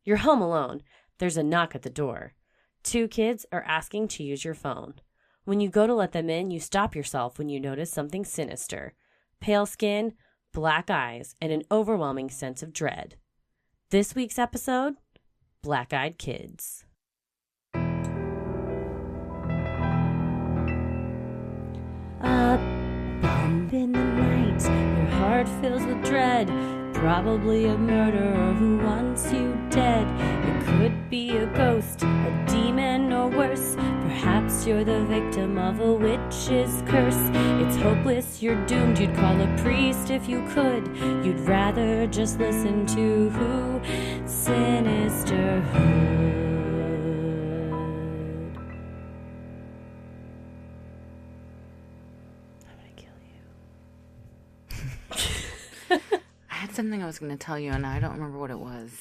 You're home alone. There's a knock at the door. 2 kids are asking to use your phone. When you go to let them in, you stop yourself when you notice something sinister. Pale skin, black eyes, and an overwhelming sense of dread. This week's episode, Black-Eyed Kids. A bump in the night, your heart fills with dread. Probably a murderer who wants you dead. It could be a ghost, a demon, or worse. Perhaps you're the victim of a witch's curse. It's hopeless, you're doomed. You'd call a priest if you could. You'd rather just listen to who? Sinisterhood. Something I was going to tell you, and I don't remember what it was.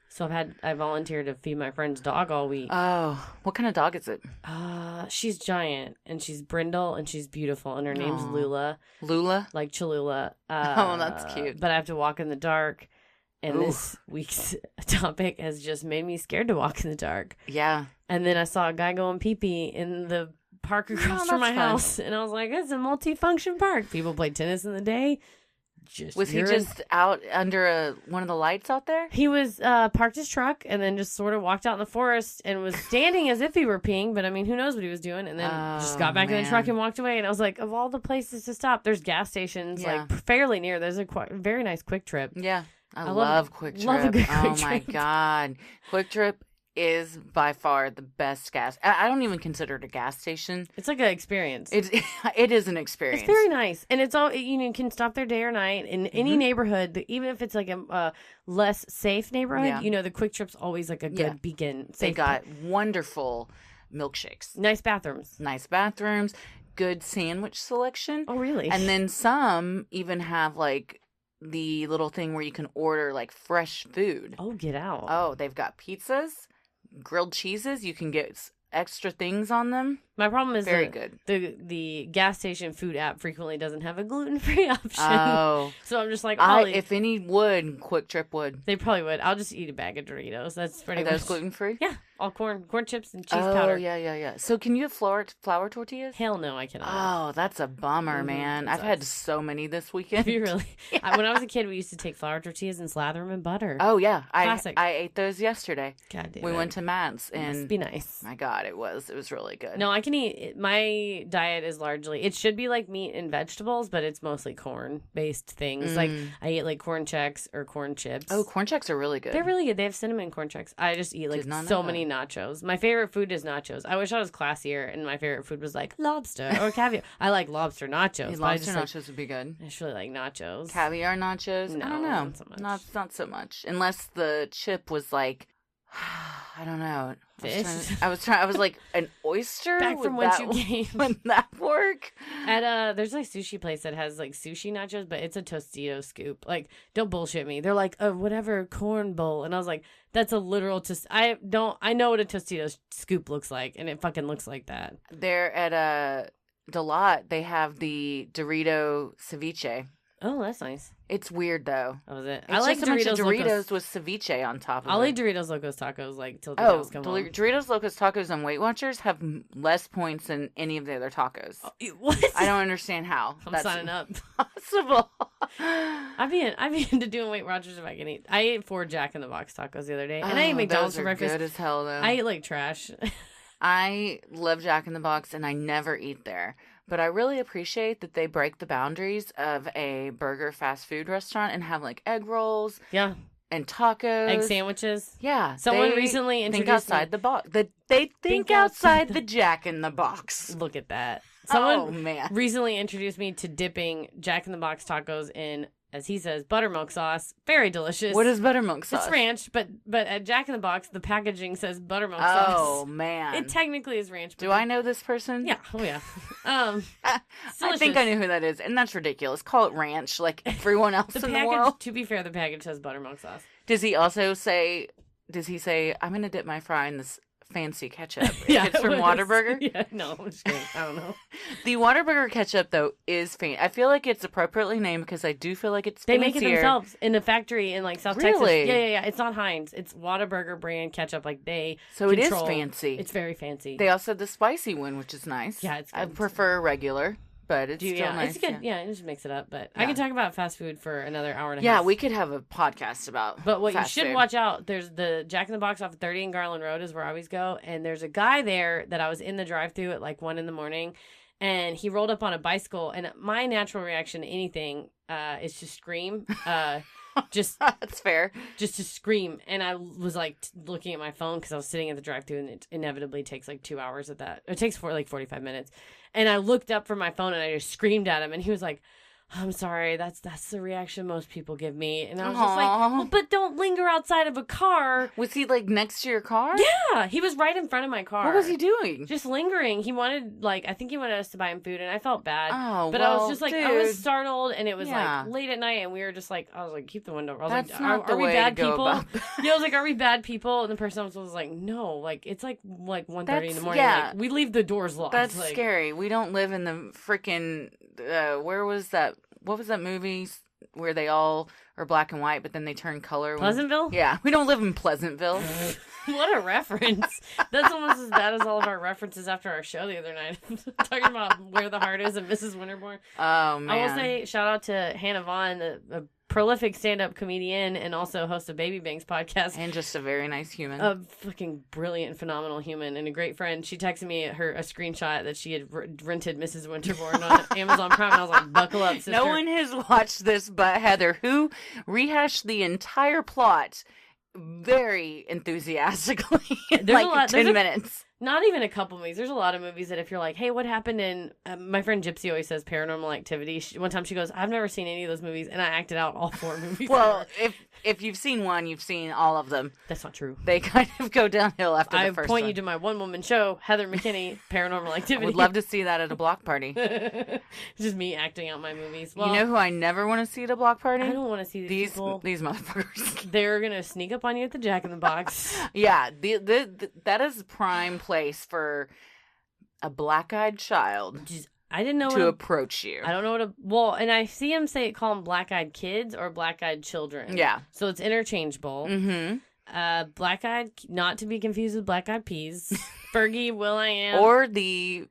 So I volunteered to feed my friend's dog all week. Oh, what kind of dog is it? She's giant, and she's brindle, and she's beautiful, and her name's Lula. Lula? Like Cholula. Oh, that's cute. But I have to walk in the dark, and this week's topic has just made me scared to walk in the dark. Yeah. And then I saw a guy going pee-pee in the park across from my house, and I was like, it's a multi-function park. People play tennis in the day. Was he just out under one of the lights out there? He was parked his truck and then just sort of walked out in the forest and was standing as if he were peeing, but I mean, who knows what he was doing? And then just got back in the truck and walked away. And I was like, of all the places to stop, there's gas stations like fairly near. There's a very nice Quick Trip. Yeah, I love Quick Trip. Love a good Quick Trip. My God, Quick Trip is by far the best gas. I don't even consider it a gas station. It's like an experience. It is an experience. It's very nice, and it's all you can stop there day or night in any neighborhood, even if it's like a less safe neighborhood. Yeah. You know, the Quick Trip's always like a good beacon. They got wonderful milkshakes, nice bathrooms, good sandwich selection. Oh, really? And then some even have like the little thing where you can order like fresh food. Oh, get out. Oh, they've got pizzas. Grilled cheeses, you can get extra things on them. My problem is very good. The gas station food app frequently doesn't have a gluten-free option. Oh. So I'm just like, if any would, Quick Trip would. They probably would. I'll just eat a bag of Doritos. That's pretty much. Are those gluten-free? Yeah. All corn chips and cheese powder. Oh, yeah. So can you have flour tortillas? Hell no, I cannot. Oh, that's a bummer, man. I've had so many this weekend. Have you really? Yeah. When I was a kid, we used to take flour tortillas and slather them in butter. Oh, yeah. Classic. I ate those yesterday. God damn We went to Matt's. And must be nice. My God, it was really good. No, I can eat. My diet is largely, it should be like meat and vegetables, but it's mostly corn-based things. Like, I eat like corn checks or corn chips. Oh, corn checks are really good. They're really good. They have cinnamon corn checks. I just eat like so many nachos. My favorite food is nachos. I wish I was classier, and my favorite food was like lobster or caviar. I like lobster nachos. Lobster nachos would be good. I just really like nachos. Caviar nachos? No, I don't know. not so much. Not so much. Unless the chip was like, I don't know. Fish? I was like, an oyster? Back from when you came. Would that work? There's like sushi place that has like sushi nachos, but it's a Tostito scoop. Like, don't bullshit me. They're like a whatever corn bowl, and I was like, that's a literal I know what a Tostito scoop looks like, and it fucking looks like that. They're at a Delot. They have the Dorito ceviche. Oh, that's nice. It's weird though. That was it. I like Doritos with ceviche on top of it. I'll eat Doritos Locos Tacos like till the cows come home. Doritos Locos Tacos on Weight Watchers have less points than any of the other tacos. What? I don't understand how. I'm signing up. Possible. I'd be into doing Weight Watchers if I can eat. I ate 4 Jack in the Box tacos the other day, and I ate McDonald's for breakfast. Good as hell though. I eat like trash. I love Jack in the Box, and I never eat there. But I really appreciate that they break the boundaries of a burger fast food restaurant and have like egg rolls. Yeah. And tacos. Egg sandwiches. Yeah. Someone recently introduced think outside the box. They think outside the Jack in the Box. Look at that. Someone recently introduced me to dipping Jack in the Box tacos in, as he says, buttermilk sauce. Very delicious. What is buttermilk sauce? It's ranch, but at Jack in the Box, the packaging says buttermilk sauce. Oh, man. It technically is ranch. Do I know this person? Yeah. Oh, yeah. I think I knew who that is, and that's ridiculous. Call it ranch like everyone else in the world. To be fair, the package says buttermilk sauce. Does he say, I'm going to dip my fry in this fancy ketchup. Yeah, It's from it was. Whataburger. Yeah, no, I'm just kidding. I don't know. The Whataburger ketchup, though, is fancy. I feel like it's appropriately named because I do feel like it's They fancier. make it themselves in a factory in like South Really? Texas. Yeah. It's not Heinz. It's Whataburger brand ketchup. Like they So it is control. fancy. It's very fancy. They also have the spicy one, which is nice. Yeah, it's good. I prefer regular, but it's still nice. It's good. Yeah, it just mix it up. But I Yeah. can talk about fast food for another hour and a Yeah, half. we could have a podcast about But what fast you should food. watch out, there's the Jack in the Box off of 30 and Garland Road is where I always go. And there's a guy there that I was in the drive-thru at like 1 a.m. And he rolled up on a bicycle. And my natural reaction to anything is to scream. Just That's fair. just to scream. And I was like looking at my phone because I was sitting at the drive-thru, and it inevitably takes like 2 hours at that. It takes like 45 minutes. And I looked up from my phone and I just screamed at him, and he was like, I'm sorry, that's the reaction most people give me. And I was just like, Aw. well, but don't linger outside of a car. Was he like next to your car? Yeah, he was right in front of my car. What was he doing? Just lingering. He wanted, I think he wanted us to buy him food, and I felt bad. Oh, but I was well, just like, dude. I was startled, and it was Yeah. like late at night, and we were just like, I was like, keep the window. I was That's like, not the are we way bad to go people? about that. Yeah, I was like, are we bad people? And the person was like, no, like it's like 1:30 in the morning. yeah. Like, we leave the doors locked. That's like, scary. We don't live in the freaking. Where was that? What was that movie where they all are black and white, but then they turn color? Pleasantville? Yeah, we don't live in Pleasantville. What a reference. That's almost as bad as all of our references after our show the other night. Talking about Where the Heart Is and Mrs. Winterbourne. Oh man! I will say shout out to Hannah Vaughn, a prolific stand-up comedian and also host of Baby Bangs podcast. And just a very nice human. A fucking brilliant, phenomenal human and a great friend. She texted me a screenshot that she had rented Mrs. Winterbourne on Amazon Prime, and I was like, buckle up, sister. No one has watched this but Heather, who rehashed the entire plot very enthusiastically in There's a like lot- 10 there's a- minutes. Not even a couple movies. There's a lot of movies that if you're like, hey, what happened in... my friend Gypsy always says Paranormal Activity. One time she goes, I've never seen any of those movies, and I acted out all 4 movies. Well, if you've seen one, you've seen all of them. That's not true. They kind of go downhill after I the first point one. you to my one-woman show, Heather McKinney, Paranormal I Activity. would love to see that at a block party. It's just me acting out my movies. Well, You know who I never want to see at a block party? I don't want to see these These people. motherfuckers. They're going to sneak up on you at the Jack in the Box. Yeah, that is prime place for a black-eyed child I didn't know to approach you. I don't know what a... Well, and I see him call them black-eyed kids or black-eyed children. Yeah. So it's interchangeable. Mm-hmm. Black-eyed, not to be confused with black-eyed peas. Fergie, Will.I.am. Or the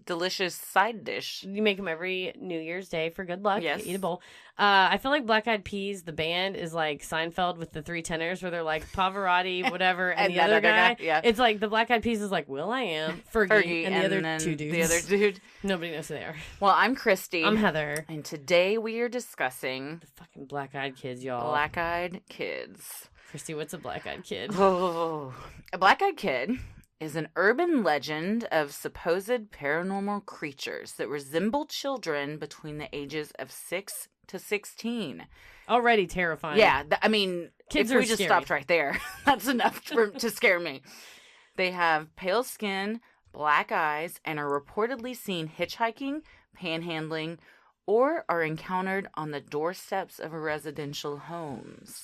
delicious side dish. You make them every New Year's Day for good luck. Yes. Eat a bowl. I feel like Black Eyed Peas, the band, is like Seinfeld with the 3 tenors where they're like Pavarotti, whatever, and the that other guy. yeah. It's like the Black Eyed Peas is like Will.I.am, Fergie, and the other then 2 dudes. The other dude. Nobody knows who they are. Well, I'm Christy. I'm Heather. And today we are discussing The fucking Black Eyed Kids, y'all. black-eyed kids. Christy, what's a Black Eyed Kid? Oh, a black-eyed kid is an urban legend of supposed paranormal creatures that resemble children between the ages of 6 to 16. Already terrifying. Yeah, I mean, Kids if we are just scary. stopped right there, that's enough to scare me. They have pale skin, black eyes, and are reportedly seen hitchhiking, panhandling, or are encountered on the doorsteps of residential homes.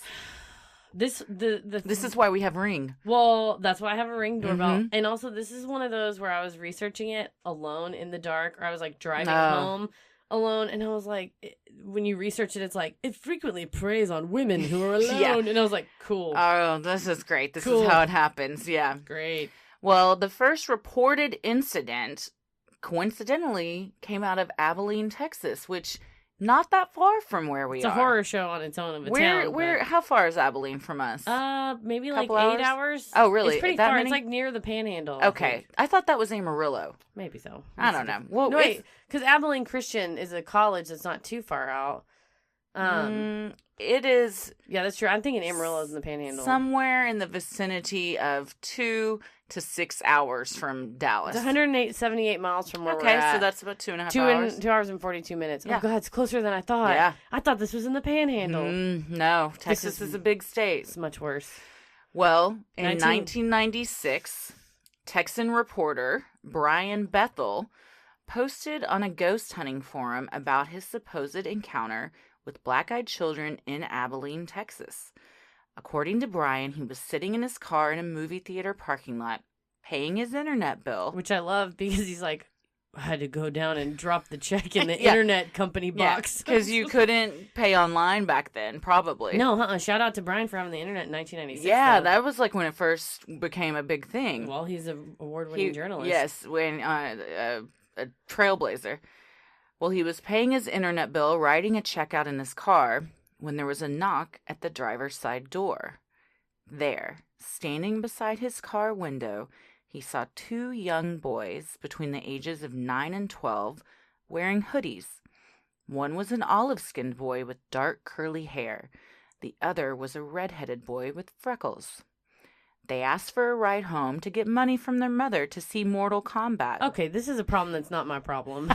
This is why we have Ring. Well, that's why I have a Ring doorbell. Mhm. And also, this is one of those where I was researching it alone in the dark, or I was like driving Oh. home alone, and I was like, when you research it, it's like, it frequently preys on women who are alone. Yeah. And I was like, cool. Oh, this is great. This Cool. is how it happens. Yeah. Great. Well, the first reported incident, coincidentally, came out of Abilene, Texas, which not that far from where we It's are. a horror show on its own of a town. Where? How far is Abilene from us? Maybe like Couple 8 hours? hours. Oh, really? It's pretty That far. many? It's like near the Panhandle. Okay, I thought that was Amarillo. Maybe so. I don't know. Well, No, wait, because Abilene Christian is a college that's not too far out. it is Yeah, that's true. I'm thinking Amarillo's in the Panhandle. somewhere in the vicinity of 2 to 6 hours from Dallas. It's 178 miles from where we're Okay, at. so that's about 2.5 2 hours. 2 hours and 42 minutes. Yeah. Oh, God, it's closer than I thought. Yeah. I thought this was in the Panhandle. No, Texas is a big state. It's much worse. Well, in 19 1996, Texan reporter Brian Bethel posted on a ghost hunting forum about his supposed encounter with black-eyed children in Abilene, Texas. According to Brian, he was sitting in his car in a movie theater parking lot, paying his internet bill. Which I love because he's like, I had to go down and drop the check in the Yeah. internet company box. Because you couldn't pay online back then, probably. No, shout out to Brian for having the internet in 1996. Yeah, though. that was like when it first became a big thing. Well, he's an award-winning journalist. Yes, when a trailblazer. Well, he was paying his internet bill, writing a check out in his car, when there was a knock at the driver's side door. There, standing beside his car window, he saw 2 young boys between the ages of 9 and 12 wearing hoodies. One was an olive-skinned boy with dark curly hair. The other was a red-headed boy with freckles. They asked for a ride home to get money from their mother to see Mortal Kombat. Okay, this is a problem that's not my problem.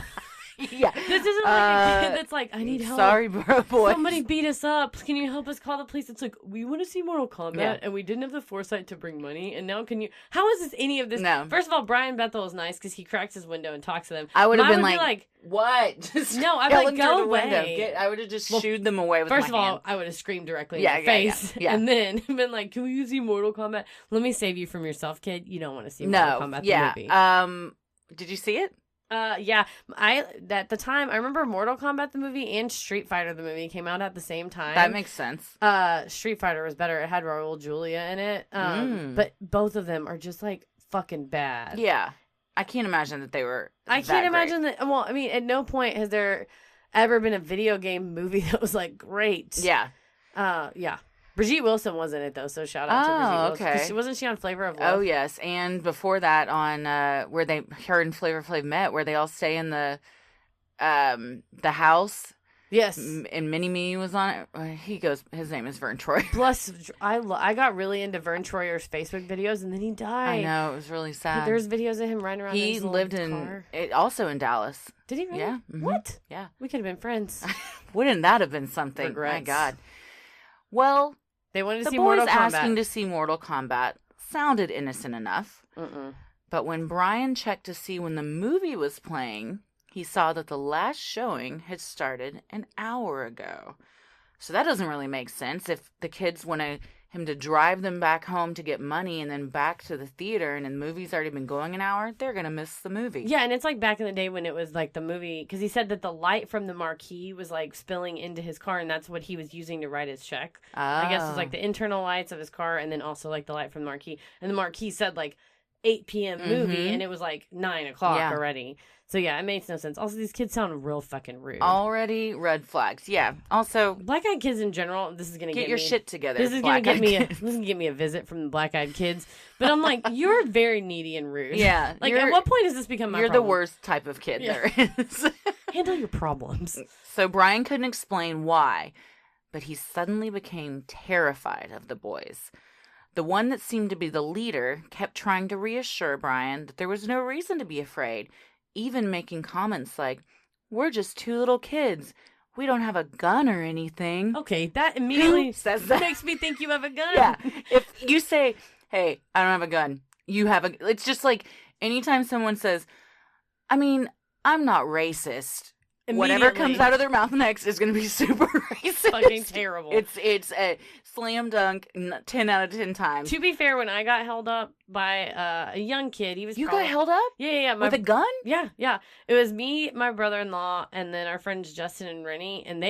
Yeah. This isn't like a kid that's like, I need help. Sorry, bro, boy. Somebody beat us up. Can you help us call the police? It's like, we want to see Mortal Kombat, and we didn't have the foresight to bring money, and now can you... How is this any of this? No. First of all, Brian Bethel is nice because he cracks his window and talks to them. I would have been Mine like, what? Just no, I'd yell like, them through go the window. away. I would have just shooed them away with First my of hand. all, I would have screamed directly in Yeah, your face. yeah. And then been like, can we see Mortal Kombat? Let me save you from yourself, kid. You don't want to see No, Mortal Kombat the movie. Did you see it? Yeah. At the time, I remember Mortal Kombat the movie and Street Fighter the movie came out at the same time. That makes sense. Street Fighter was better. It had Raul Julia in it. But both of them are just like fucking bad. Yeah. I can't imagine that they were I can't imagine that. Well, I mean, at no point has there ever been a video game movie that was like great. Yeah. Yeah. Brigitte Wilson was in it though, so shout out to Brigitte Wilson. Okay. 'Cause wasn't she on Flavor of Love? Oh, yes. And before that on where her and Flavor Flav met, where they all stay in the house. Yes. And Mini-Me was on it. His name is Vern Troyer. Plus, I got really into Vern Troyer's Facebook videos, and then he died. I know, it was really sad. There's videos of him riding around. He in his lived car. also in Dallas. Did he really? Yeah. Mm-hmm. What? Yeah. We could have been friends. Wouldn't that have been something? Regrets. My God. Well, They wanted to the see boys Mortal Kombat. asking to see Mortal Kombat sounded innocent enough. But when Brian checked to see when the movie was playing, he saw that the last showing had started an hour ago. So that doesn't really make sense. If the kids wanted him to drive them back home to get money and then back to the theater and the movie's already been going an hour, they're going to miss the movie. Yeah, and it's like back in the day when it was like the movie, because he said that the light from the marquee was like spilling into his car, and that's what he was using to write his check. I guess it's like the internal lights of his car and then also like the light from the marquee. And the marquee said like 8 p.m. movie, and it was like 9 o'clock already. So yeah, it makes no sense. Also, these kids sound real fucking rude. Already red flags. Yeah. Also, Black-eyed kids in general, this is going to get get your me, shit together. This is going to get me a visit from the Black-eyed kids. But I'm like, you're very needy and rude. Yeah. Like, at what point does this become my You're problem? the worst type of kid there is. Handle your problems. So Brian couldn't explain why, but he suddenly became terrified of the boys. The one that seemed to be the leader kept trying to reassure Brian that there was no reason to be afraid, even making comments like, "We're just 2 little kids. We don't have a gun or anything." Okay, that immediately says that? makes me think you have a gun. Yeah. If you say, "Hey, I don't have a gun," you have a... It's just like anytime someone says, I mean, I'm not racist. Whatever comes out of their mouth next is going to be super racist. Fucking terrible. It's a slam dunk 10 out of 10 times. To be fair, when I got held up by a young kid, he was You got held up? Yeah. With a gun? Yeah. It was me, my brother-in-law, and then our friends Justin and Rennie, and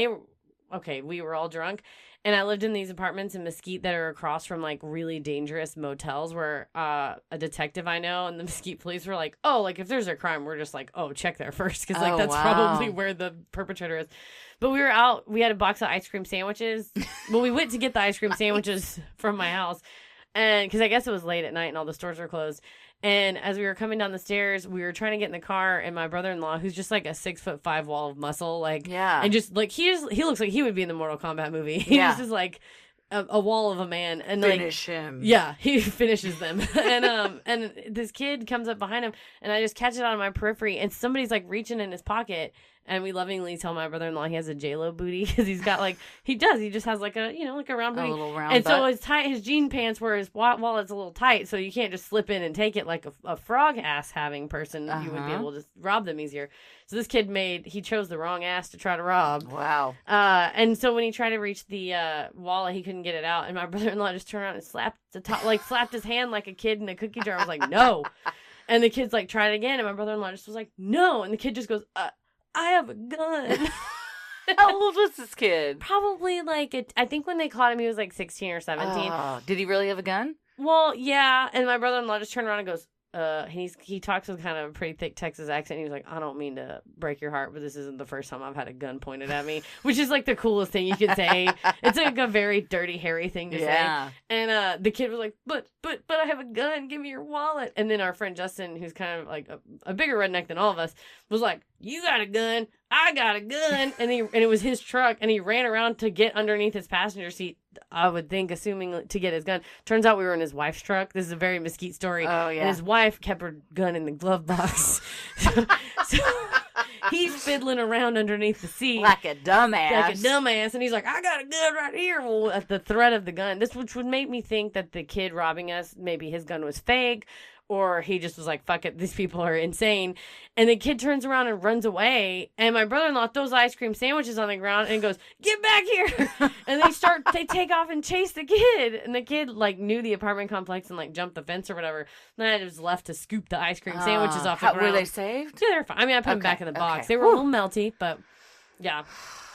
we were all drunk. And I lived in these apartments in Mesquite that are across from, like, really dangerous motels where a detective I know and the Mesquite police were like, oh, like, if there's a crime, we're just like, oh, check there first. Because, like, that's probably where the perpetrator is. But we were out. We had a box of ice cream sandwiches. Well, we went to get the ice cream sandwiches from my house. And because I guess it was late at night and all the stores were closed. And as we were coming down the stairs, we were trying to get in the car, and my brother-in-law, who's just like a 6'5" wall of muscle, like, and just like he looks like he would be in the Mortal Kombat movie. He's just like a wall of a man, and finish him. Yeah, he finishes them. And this kid comes up behind him, and I just catch it out of my periphery, and somebody's like reaching in his pocket, And we lovingly tell my brother-in-law he has a J-Lo booty because he's got like, he just has like a, like a round booty. A little round and butt. so it's tight, his jean pants where his wallet's a little tight, so you can't just slip in and take it like a frog ass having person. You would be able to rob them easier. So this kid he chose the wrong ass to try to rob. Wow. And so when he tried to reach the wallet, he couldn't get it out. And my brother-in-law just turned around and slapped slapped his hand like a kid in a cookie jar. I was like, no. And the kid's like, try it again. And my brother-in-law just was like, no. And the kid just goes, I have a gun. How old was this kid? Probably I think when they caught him, he was like 16 or 17. Oh, did he really have a gun? Well, yeah. And my brother-in-law just turned around and goes, he talks with kind of a pretty thick Texas accent. He was like, I don't mean to break your heart, but this isn't the first time I've had a gun pointed at me, which is like the coolest thing you could say. It's like a very dirty, hairy thing to say. And the kid was like, but I have a gun. Give me your wallet. And then our friend Justin, who's kind of like a bigger redneck than all of us, was like, you got a gun. I got a gun. And it was his truck, and he ran around to get underneath his passenger seat, I would think, assuming to get his gun. Turns out we were in his wife's truck. This is a very Mesquite story. Oh, yeah. And his wife kept her gun in the glove box. so he's fiddling around underneath the seat. Like a dumbass. And he's like, I got a gun right here. Well, at the threat of the gun. Which would make me think that the kid robbing us, maybe his gun was fake. Or he just was like, fuck it, these people are insane. And the kid turns around and runs away. And my brother-in-law throws ice cream sandwiches on the ground and goes, get back here. And they take off and chase the kid. And the kid knew the apartment complex and jumped the fence or whatever. Then I was left to scoop the ice cream sandwiches off the ground. Were they saved? Yeah, they're fine. I mean, I put them back in the box. They were a little melty, but yeah.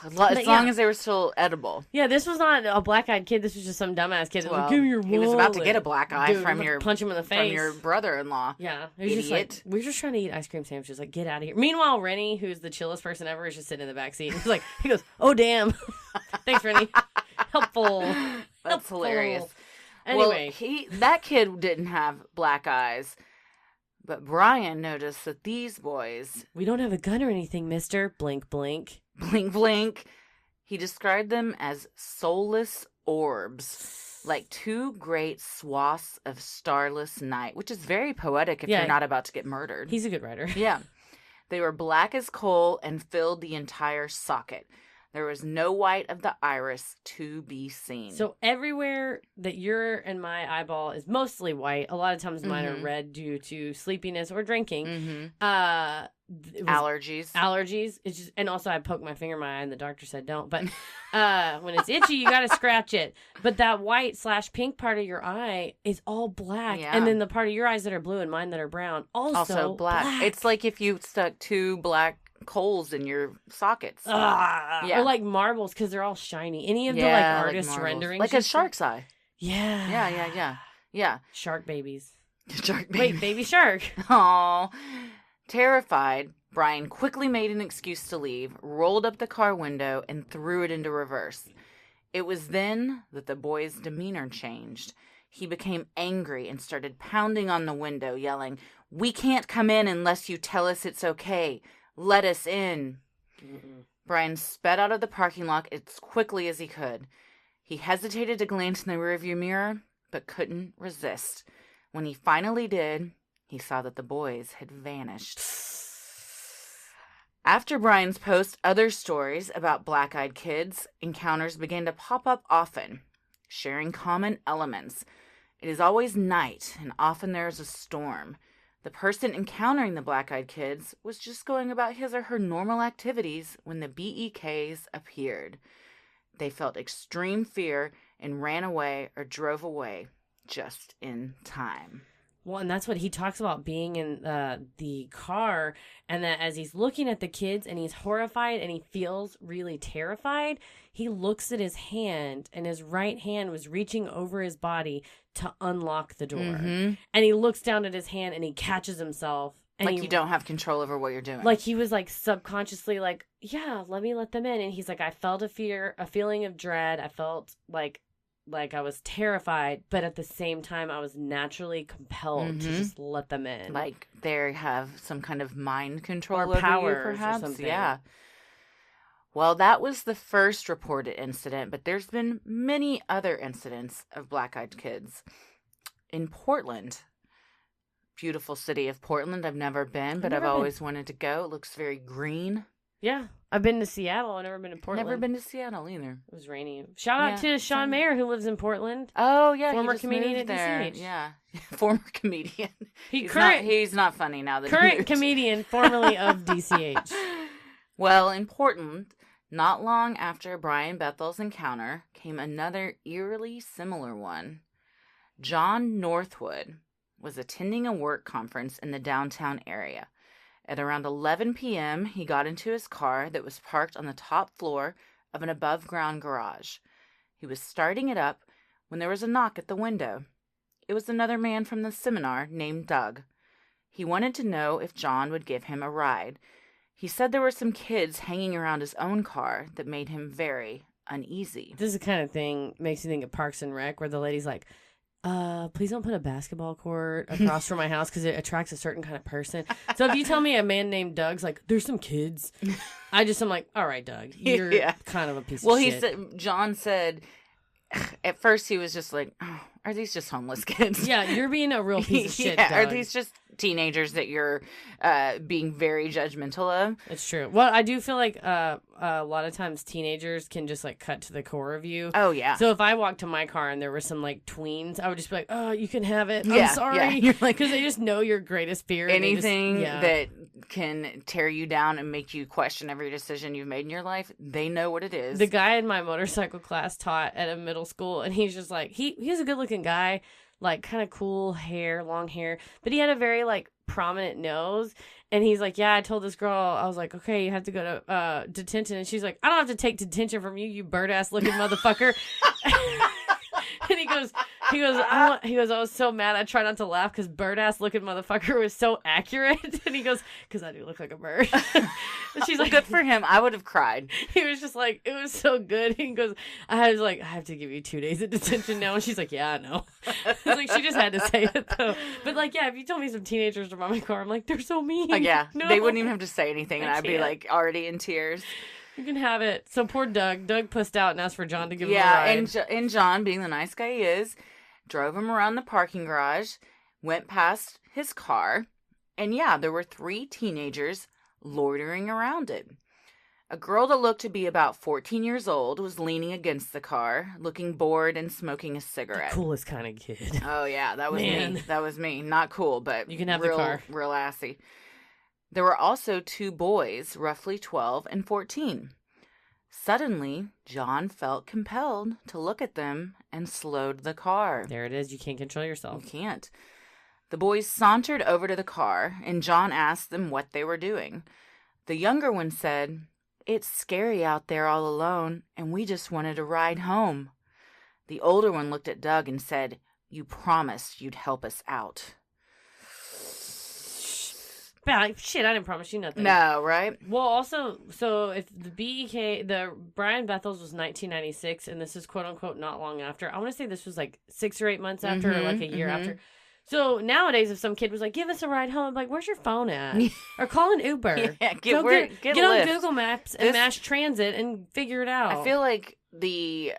As long as they were still edible. Yeah, this was not a black-eyed kid. This was just some dumbass kid. Well, Give me your wallet. He was about to get a black eye Dude, punch him in the face from your brother-in-law. Yeah, he was just we were just trying to eat ice cream sandwiches. Like, get out of here. Meanwhile, Rennie, who's the chillest person ever, is just sitting in the back seat. He goes, oh damn, thanks, Rennie. Helpful. That's hilarious. Anyway, that kid didn't have black eyes. But Brian noticed that these boys... We don't have a gun or anything, mister. Blink, blink. Blink, blink. He described them as soulless orbs, like two great swaths of starless night, which is very poetic if you're not about to get murdered. He's a good writer. Yeah. They were black as coal and filled the entire socket. There was no white of the iris to be seen. So everywhere that your and my eyeball is mostly white, a lot of times mine are red due to sleepiness or drinking. Allergies. It's just, and also I poked my finger in my eye and the doctor said don't. But when it's itchy, you got to scratch it. But that white/pink part of your eye is all black. Yeah. And then the part of your eyes that are blue and mine that are brown also black. It's like if you stuck two black coals in your sockets. Or like marbles because they're all shiny. Any of the artist renderings. Like a shark's eye. Yeah. Yeah. Shark babies. Shark babies. Wait, baby shark. Aw. Terrified, Brian quickly made an excuse to leave, rolled up the car window, and threw it into reverse. It was then that the boy's demeanor changed. He became angry and started pounding on the window, yelling, "We can't come in unless you tell us it's okay. Let us in." Brian sped out of the parking lot as quickly as he could. He hesitated to glance in the rearview mirror, but couldn't resist. When he finally did, he saw that the boys had vanished. After Brian's post, other stories about black-eyed kids encounters began to pop up often, sharing common elements. It is always night, and often there is a storm. The person encountering the black-eyed kids was just going about his or her normal activities when the BEKs appeared. They felt extreme fear and ran away or drove away just in time. Well, and that's what he talks about, being in the car, and that as he's looking at the kids and he's horrified and he feels really terrified, he looks at his hand, and his right hand was reaching over his body to unlock the door. And he looks down at his hand and he catches himself. And you don't have control over what you're doing. Like he was subconsciously yeah, let them in. And he's like, I felt a feeling of dread. I felt like I was terrified, but at the same time, I was naturally compelled to just let them in. Like they have some kind of mind control or over power, you, perhaps. Or something. Yeah. Well, that was the first reported incident, but there's been many other incidents of black-eyed kids. In Portland, beautiful city of Portland. I've never been, but I've always wanted to go. It looks very green. Yeah. I've been to Seattle. I've never been to Portland. Never been to Seattle either. It was rainy. Shout out to Sean Mayer, who lives in Portland. Oh, yeah. Former he just comedian moved at there. DCH. Yeah. Former comedian. Current He's not funny now that current comedian, formerly of DCH. Well, in Portland, not long after Brian Bethel's encounter, came another eerily similar one. John Northwood was attending a work conference in the downtown area. At around 11 p.m., he got into his car that was parked on the top floor of an above-ground garage. He was starting it up when there was a knock at the window. It was another man from the seminar named Doug. He wanted to know if John would give him a ride. He said there were some kids hanging around his own car that made him very uneasy. This is the kind of thing makes you think of Parks and Rec, where the lady's like, please don't put a basketball court across from my house because it attracts a certain kind of person. So if you tell me a man named Doug's like, there's some kids, I'm like, all right, Doug, you're kind of a piece of shit. Well, John said, at first he was just like, oh, are these just homeless kids? Yeah, you're being a real piece of shit, Doug. Are these just teenagers that you're being very judgmental of? It's true. Well, I do feel like a lot of times teenagers can just like cut to the core of you. Oh, yeah. So if I walked to my car and there were some like tweens, I would just be like, oh, you can have it. Yeah, I'm sorry. yeah. You're like, because they just know your greatest fear. Anything that can tear you down and make you question every decision you've made in your life, they know what it is. The guy in my motorcycle class taught at a middle school, and he's just like, he's a good looking guy, like kind of cool hair, long hair, but he had a very like prominent nose. And he's like, yeah, I told this girl, I was like, okay, you have to go to detention. And she's like, I don't have to take detention from you, you bird ass looking motherfucker. And he goes, I was so mad. I tried not to laugh because bird ass looking motherfucker was so accurate. And he goes, because I do look like a bird. And she's like, good for him. I would have cried. He was just like, it was so good. He goes, I was like, I have to give you 2 days of detention now. And she's like, yeah, I know. I was like, she just had to say it though. But like, yeah, if you told me some teenagers were by my car, I'm like, they're so mean. Yeah, no. they wouldn't even have to say anything, and I'd be like already in tears. You can have it. So poor Doug. Doug pussed out and asked for John to give him a ride. And John, being the nice guy he is, drove him around the parking garage, went past his car, and there were 3 teenagers loitering around it. A girl that looked to be about 14 years old was leaning against the car, looking bored and smoking a cigarette. The coolest kind of kid. Oh, yeah, that was me. That was me. Not cool, but you can have the car. Real assy. There were also 2 boys, roughly 12 and 14. Suddenly, John felt compelled to look at them and slowed the car. There it is. You can't control yourself. You can't. The boys sauntered over to the car, and John asked them what they were doing. The younger one said, "It's scary out there all alone, and we just wanted a ride home." The older one looked at Doug and said, "You promised you'd help us out." Shit, I didn't promise you nothing. No, right? Well, also, so if the the Brian Bethel's was 1996, and this is quote unquote not long after, I want to say this was like 6 or 8 months after, or like a year after. So nowadays, if some kid was like, "Give us a ride home," I'm like, "Where's your phone at?" Or call an Uber. Yeah, get Lyft. on Google Maps and Mass Transit and figure it out. I feel like the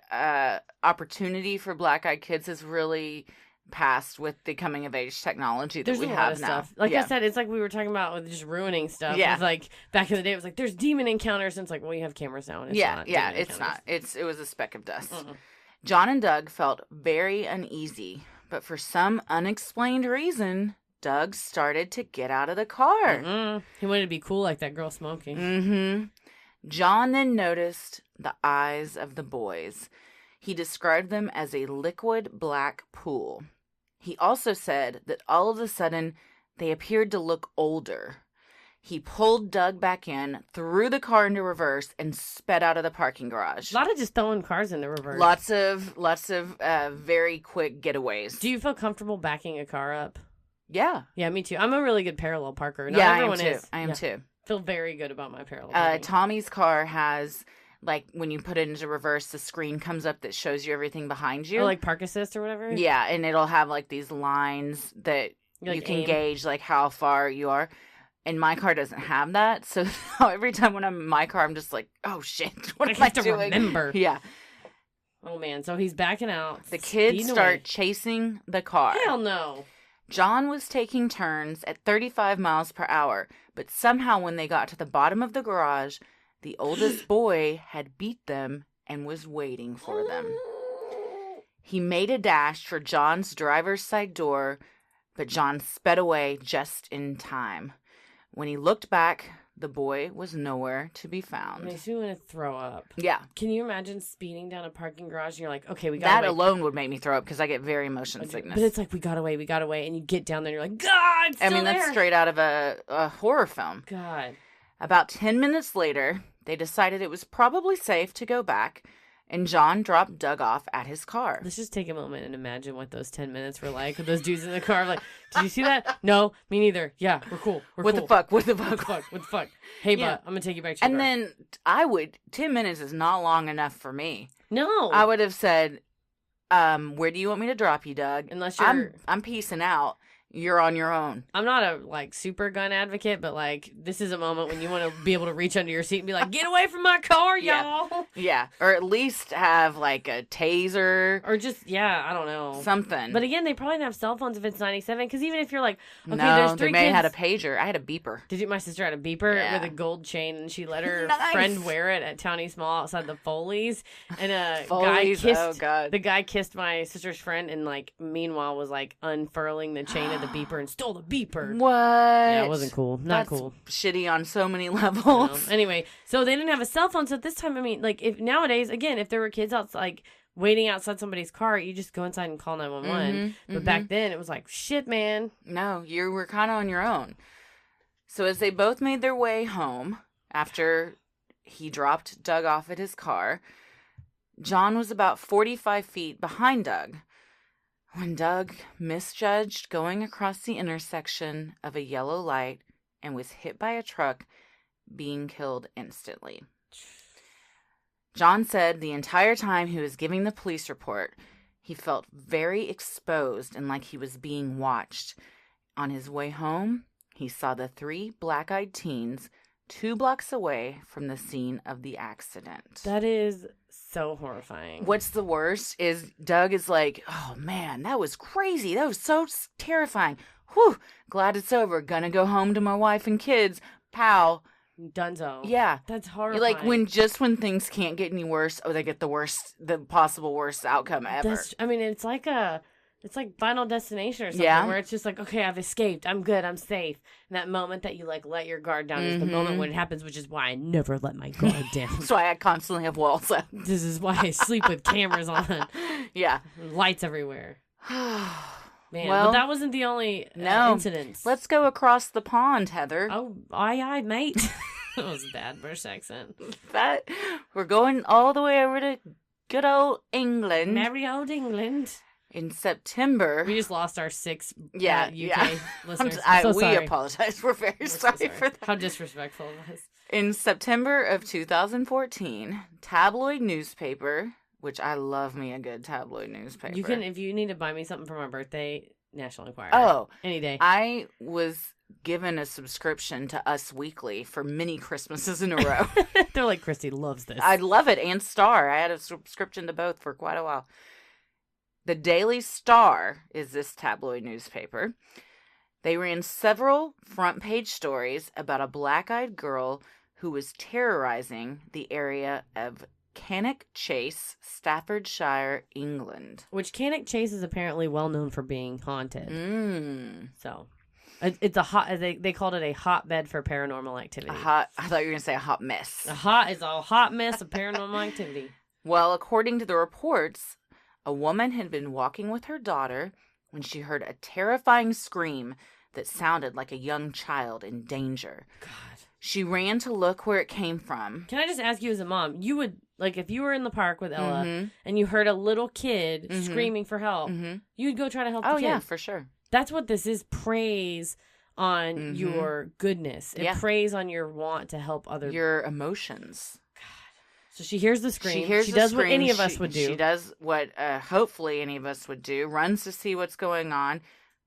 opportunity for black-eyed kids has really passed with the coming of age technology that we have now. Stuff. Like I said, it's like we were talking about with just ruining stuff. Yeah. It's like back in the day, it was like there's demon encounters, and it's like, well, you have cameras now, and it's not. Yeah, it's not. It was a speck of dust. John and Doug felt very uneasy, but for some unexplained reason, Doug started to get out of the car. He wanted to be cool like that girl smoking. John then noticed the eyes of the boys. He described them as a liquid black pool. He also said that all of a sudden, they appeared to look older. He pulled Doug back in, threw the car into reverse, and sped out of the parking garage. A lot of just throwing cars into reverse. Lots of very quick getaways. Do you feel comfortable backing a car up? Yeah. Yeah, me too. I'm a really good parallel parker. Not everyone is. I am too. Feel very good about my parallel parking. Tommy's car has, like, when you put it into reverse, the screen comes up that shows you everything behind you. Or like park assist or whatever? Yeah, and it'll have, like, these lines that you can gauge, like, how far you are. And my car doesn't have that. So every time when I'm in my car, I'm just like, oh, shit. What am I doing? Remember. Yeah. Oh, man. So he's backing out. The kids start chasing the car. Hell no. John was taking turns at 35 miles per hour, but somehow when they got to the bottom of the garage, the oldest boy had beat them and was waiting for them. He made a dash for John's driver's side door, but John sped away just in time. When he looked back, the boy was nowhere to be found. Makes me want to throw up. Yeah. Can you imagine speeding down a parking garage and you're like, okay, we got That away. alone would make me throw up because I get very motion sickness. But it's like, we got away. And you get down there and you're like, God, it's still that's there. straight out of a horror film. God. About 10 minutes later, they decided it was probably safe to go back, and John dropped Doug off at his car. Let's just take a moment and imagine what those 10 minutes were like with those dudes in the car. Like, did you see that? No, me neither. Yeah, we're cool. What the fuck? What the fuck? Hey, Yeah. but I'm going to take you back to your And car. then 10 minutes is not long enough for me. No. I would have said, where do you want me to drop you, Doug? Unless you're... I'm peacing out. You're on your own. I'm not a, super gun advocate, but, this is a moment when you want to be able to reach under your seat and be like, get away from my car, y'all. Yeah. Or at least have, a taser. Or just, I don't know. Something. But again, they probably didn't have cell phones if it's 97, because even if you're like, okay, no, there's 3 they may kids. have had a pager. I had a beeper. Did you? My sister had a beeper Yeah. with a gold chain, and she let her Nice. friend wear it at Townie Mall outside the Foley's. And Foley's? Oh, God. the guy kissed my sister's friend, and meanwhile was unfurling the chain of the beeper and stole the beeper. What? Yeah, it wasn't cool. Not That's cool. shitty on so many levels. Anyway, so they didn't have a cell phone. So at this time, if nowadays, again, if there were kids outside, waiting outside somebody's car, you just go inside and call 911. But back then, it was like, shit, man. No, you were kind of on your own. So as they both made their way home after he dropped Doug off at his car, John was about 45 feet behind Doug when Doug misjudged going across the intersection of a yellow light and was hit by a truck, being killed instantly. John said the entire time he was giving the police report, he felt very exposed and like he was being watched. On his way home, he saw the 3 black-eyed teens 2 blocks away from the scene of the accident. That is so horrifying. What's the worst is Doug is like, oh man, that was crazy. That was so terrifying. Whew, glad it's over. Gonna go home to my wife and kids. Pow. Dunzo. Yeah. That's horrifying. When things can't get any worse, they get the possible worst outcome ever. It's like Final Destination or something, where it's just like, okay, I've escaped. I'm good. I'm safe. And that moment that you let your guard down is the moment when it happens, which is why I never let my guard down. That's why I constantly have walls up. This is why I sleep with cameras on. Yeah. Lights everywhere. Man, Well, but that wasn't the only incident. Let's go across the pond, Heather. Oh, aye, mate. That was a bad British accent. We're going all the way over to good old England. Merry old England. In September. We just lost our 6 UK listeners. We apologize. We're very sorry for that. How disrespectful it was. In September of 2014, tabloid newspaper, which I love me a good tabloid newspaper. You can, if you need to buy me something for my birthday, National Enquirer. Oh. Any day. I was given a subscription to Us Weekly for many Christmases in a row. They're like, Christy loves this. I love it. And Star. I had a subscription to both for quite a while. The Daily Star is this tabloid newspaper. They ran several front page stories about a black-eyed girl who was terrorizing the area of Cannock Chase, Staffordshire, England. Which Cannock Chase is apparently well known for being haunted. So it's they called it a hotbed for paranormal activity. I thought you were going to say a hot mess. It's a hot mess of paranormal activity. Well, according to the reports, a woman had been walking with her daughter when she heard a terrifying scream that sounded like a young child in danger. God. She ran to look where it came from. Can I just ask you as a mom, you would, if you were in the park with Ella and you heard a little kid screaming for help, you'd go try to help the kid. Oh, yeah, for sure. That's what this is, praise on your goodness. It preys on your want to help others. Your emotions. So she hears the scream. She does what any of us would do. She does what hopefully any of us would do. Runs to see what's going on.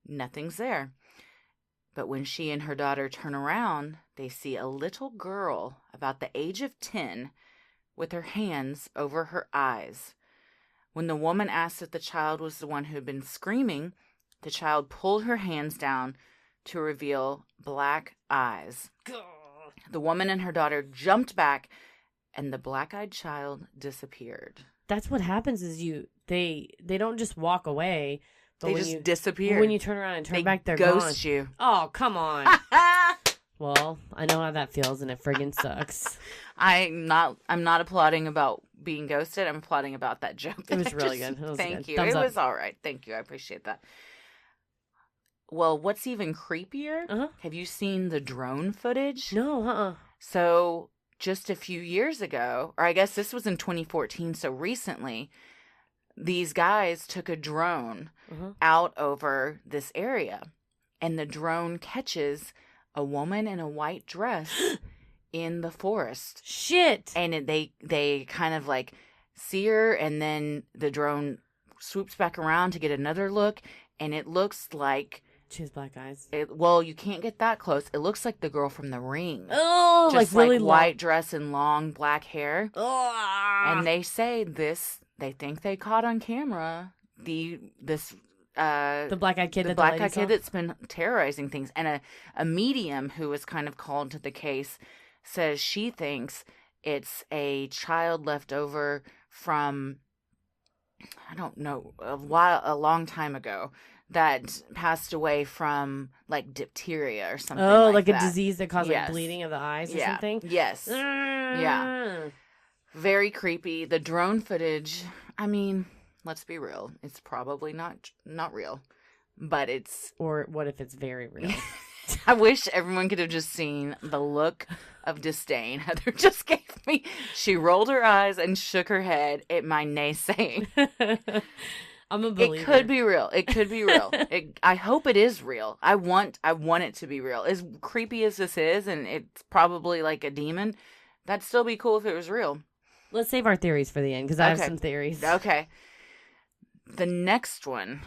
Nothing's there. But when she and her daughter turn around, they see a little girl about the age of 10 with her hands over her eyes. When the woman asked if the child was the one who had been screaming, The child pulled her hands down to reveal black eyes. The woman and her daughter jumped back, and the black-eyed child disappeared. That's what happens is they don't just walk away. But They when just you disappear. When you turn around and turn back, they're ghost gone. you. Oh, come on. Well, I know how that feels, and it friggin' sucks. I'm not applauding about being ghosted. I'm applauding about that joke. It was really good. It was Thank good. you. Thumbs It up. was all right. Thank you. I appreciate that. Well, what's even creepier? Uh-huh. Have you seen the drone footage? No, So just a few years ago, or I guess this was in 2014, so recently, these guys took a drone out over this area, and the drone catches a woman in a white dress in the forest. Shit. And they kind of like see her, and then the drone swoops back around to get another look, and it looks like She has black eyes. well, you can't get that close. It looks like the girl from The Ring. Oh, Just like really white dress and long black hair. Oh. And they say they think they caught on camera the black-eyed kid that's been terrorizing things. And a medium who was kind of called to the case says she thinks it's a child left over from, I don't know, a long time ago that passed away from like diphtheria or something. Oh, like a that. disease that causes Yes. like bleeding of the eyes or something? Yes. Yeah. Very creepy. The drone footage, I mean, let's be real. It's probably not real, but it's... Or what if it's very real? I wish everyone could have just seen the look of disdain Heather just gave me. She rolled her eyes and shook her head at my naysaying. I'm a believer. It could be real. It could be real. I hope it is real. I want it to be real. As creepy as this is, and it's probably like a demon, that'd still be cool if it was real. Let's save our theories for the end, because I have some theories. Okay. The next one.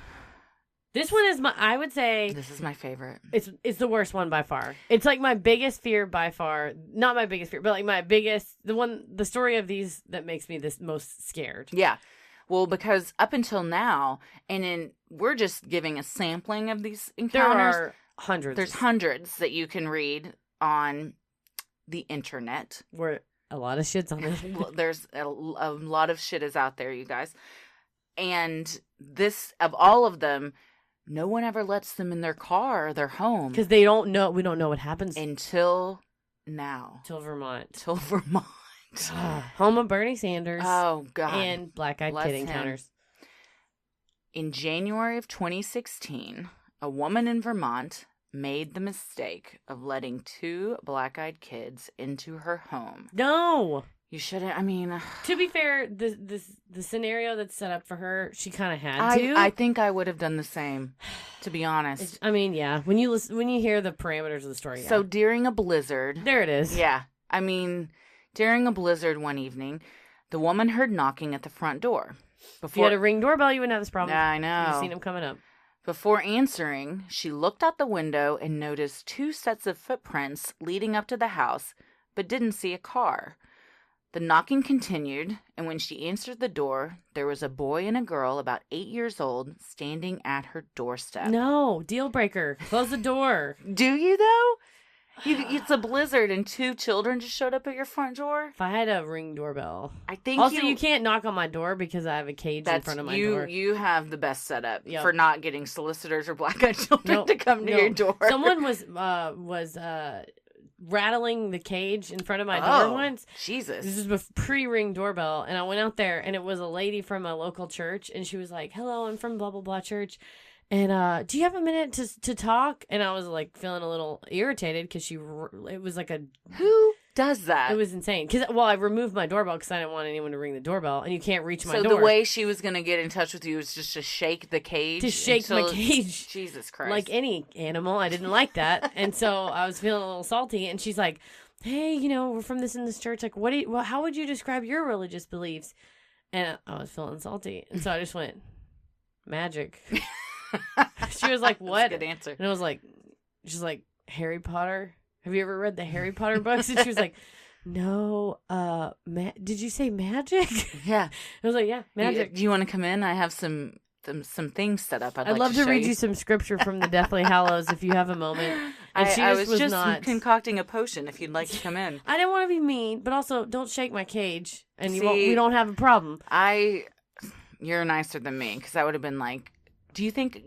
This one is I would say... This is my favorite. It's the worst one by far. It's like my biggest fear by far. Not my biggest fear, but like my biggest... The story of these that makes me this most scared. Yeah. Well, because up until now, we're just giving a sampling of these encounters. There are hundreds. There's hundreds that you can read on the internet. Where a lot of shit's on it. There's a lot of shit is out there, you guys. And this, of all of them, no one ever lets them in their car or their home. Because we don't know what happens. Until now. Till Vermont. Till Vermont. Home of Bernie Sanders. Oh, God. And black-eyed kid encounters. In January of 2016, a woman in Vermont made the mistake of letting 2 black-eyed kids into her home. No! You shouldn't, I mean... To be fair, the scenario that's set up for her, she kind of had to. I think I would have done the same, to be honest. Yeah. When you hear the parameters of the story, yeah. So during a blizzard... There it is. Yeah. I mean, during a blizzard one evening, the woman heard knocking at the front door. If you had a Ring doorbell, you wouldn't have this problem. Yeah, I know. You've seen them coming up. Before answering, she looked out the window and noticed 2 sets of footprints leading up to the house, but didn't see a car. The knocking continued, and when she answered the door, there was a boy and a girl about 8 years old standing at her doorstep. No, deal breaker. Close the door. Do you, though? It's a blizzard, and 2 children just showed up at your front door? If I had a Ring doorbell. I think also, you can't knock on my door because I have a cage in front of my door. You have the best setup for not getting solicitors or black-eyed children to come to your door. Someone was rattling the cage in front of my door once. Jesus. This is pre-Ring doorbell, and I went out there, and it was a lady from a local church, and she was like, "Hello, I'm from blah blah blah church, and do you have a minute to talk?" And I was like feeling a little irritated because it was like who does that? It was insane because I removed my doorbell because I didn't want anyone to ring the doorbell, and you can't reach my door. So the way she was gonna get in touch with you was just to shake the cage. To shake my cage. Jesus Christ! Like any animal, I didn't like that, and so I was feeling a little salty. And she's like, "Hey, we're from this in this church. Like, how would you describe your religious beliefs?" And I was feeling salty, and so I just went, "Magic." She was like, "What?" That's a good answer. And I was like, "She's like Harry Potter. Have you ever read the Harry Potter books?" And she was like, "No, did you say magic?" Yeah. I was like, "Yeah, magic." Do you want to come in? I have some some things set up. I'd love to show read you some scripture from the Deathly Hallows if you have a moment. And I was just not concocting a potion if you'd like to come in. I didn't want to be mean, but also don't shake my cage, and See, we don't have a problem. You're nicer than me, because I would have been like, do you think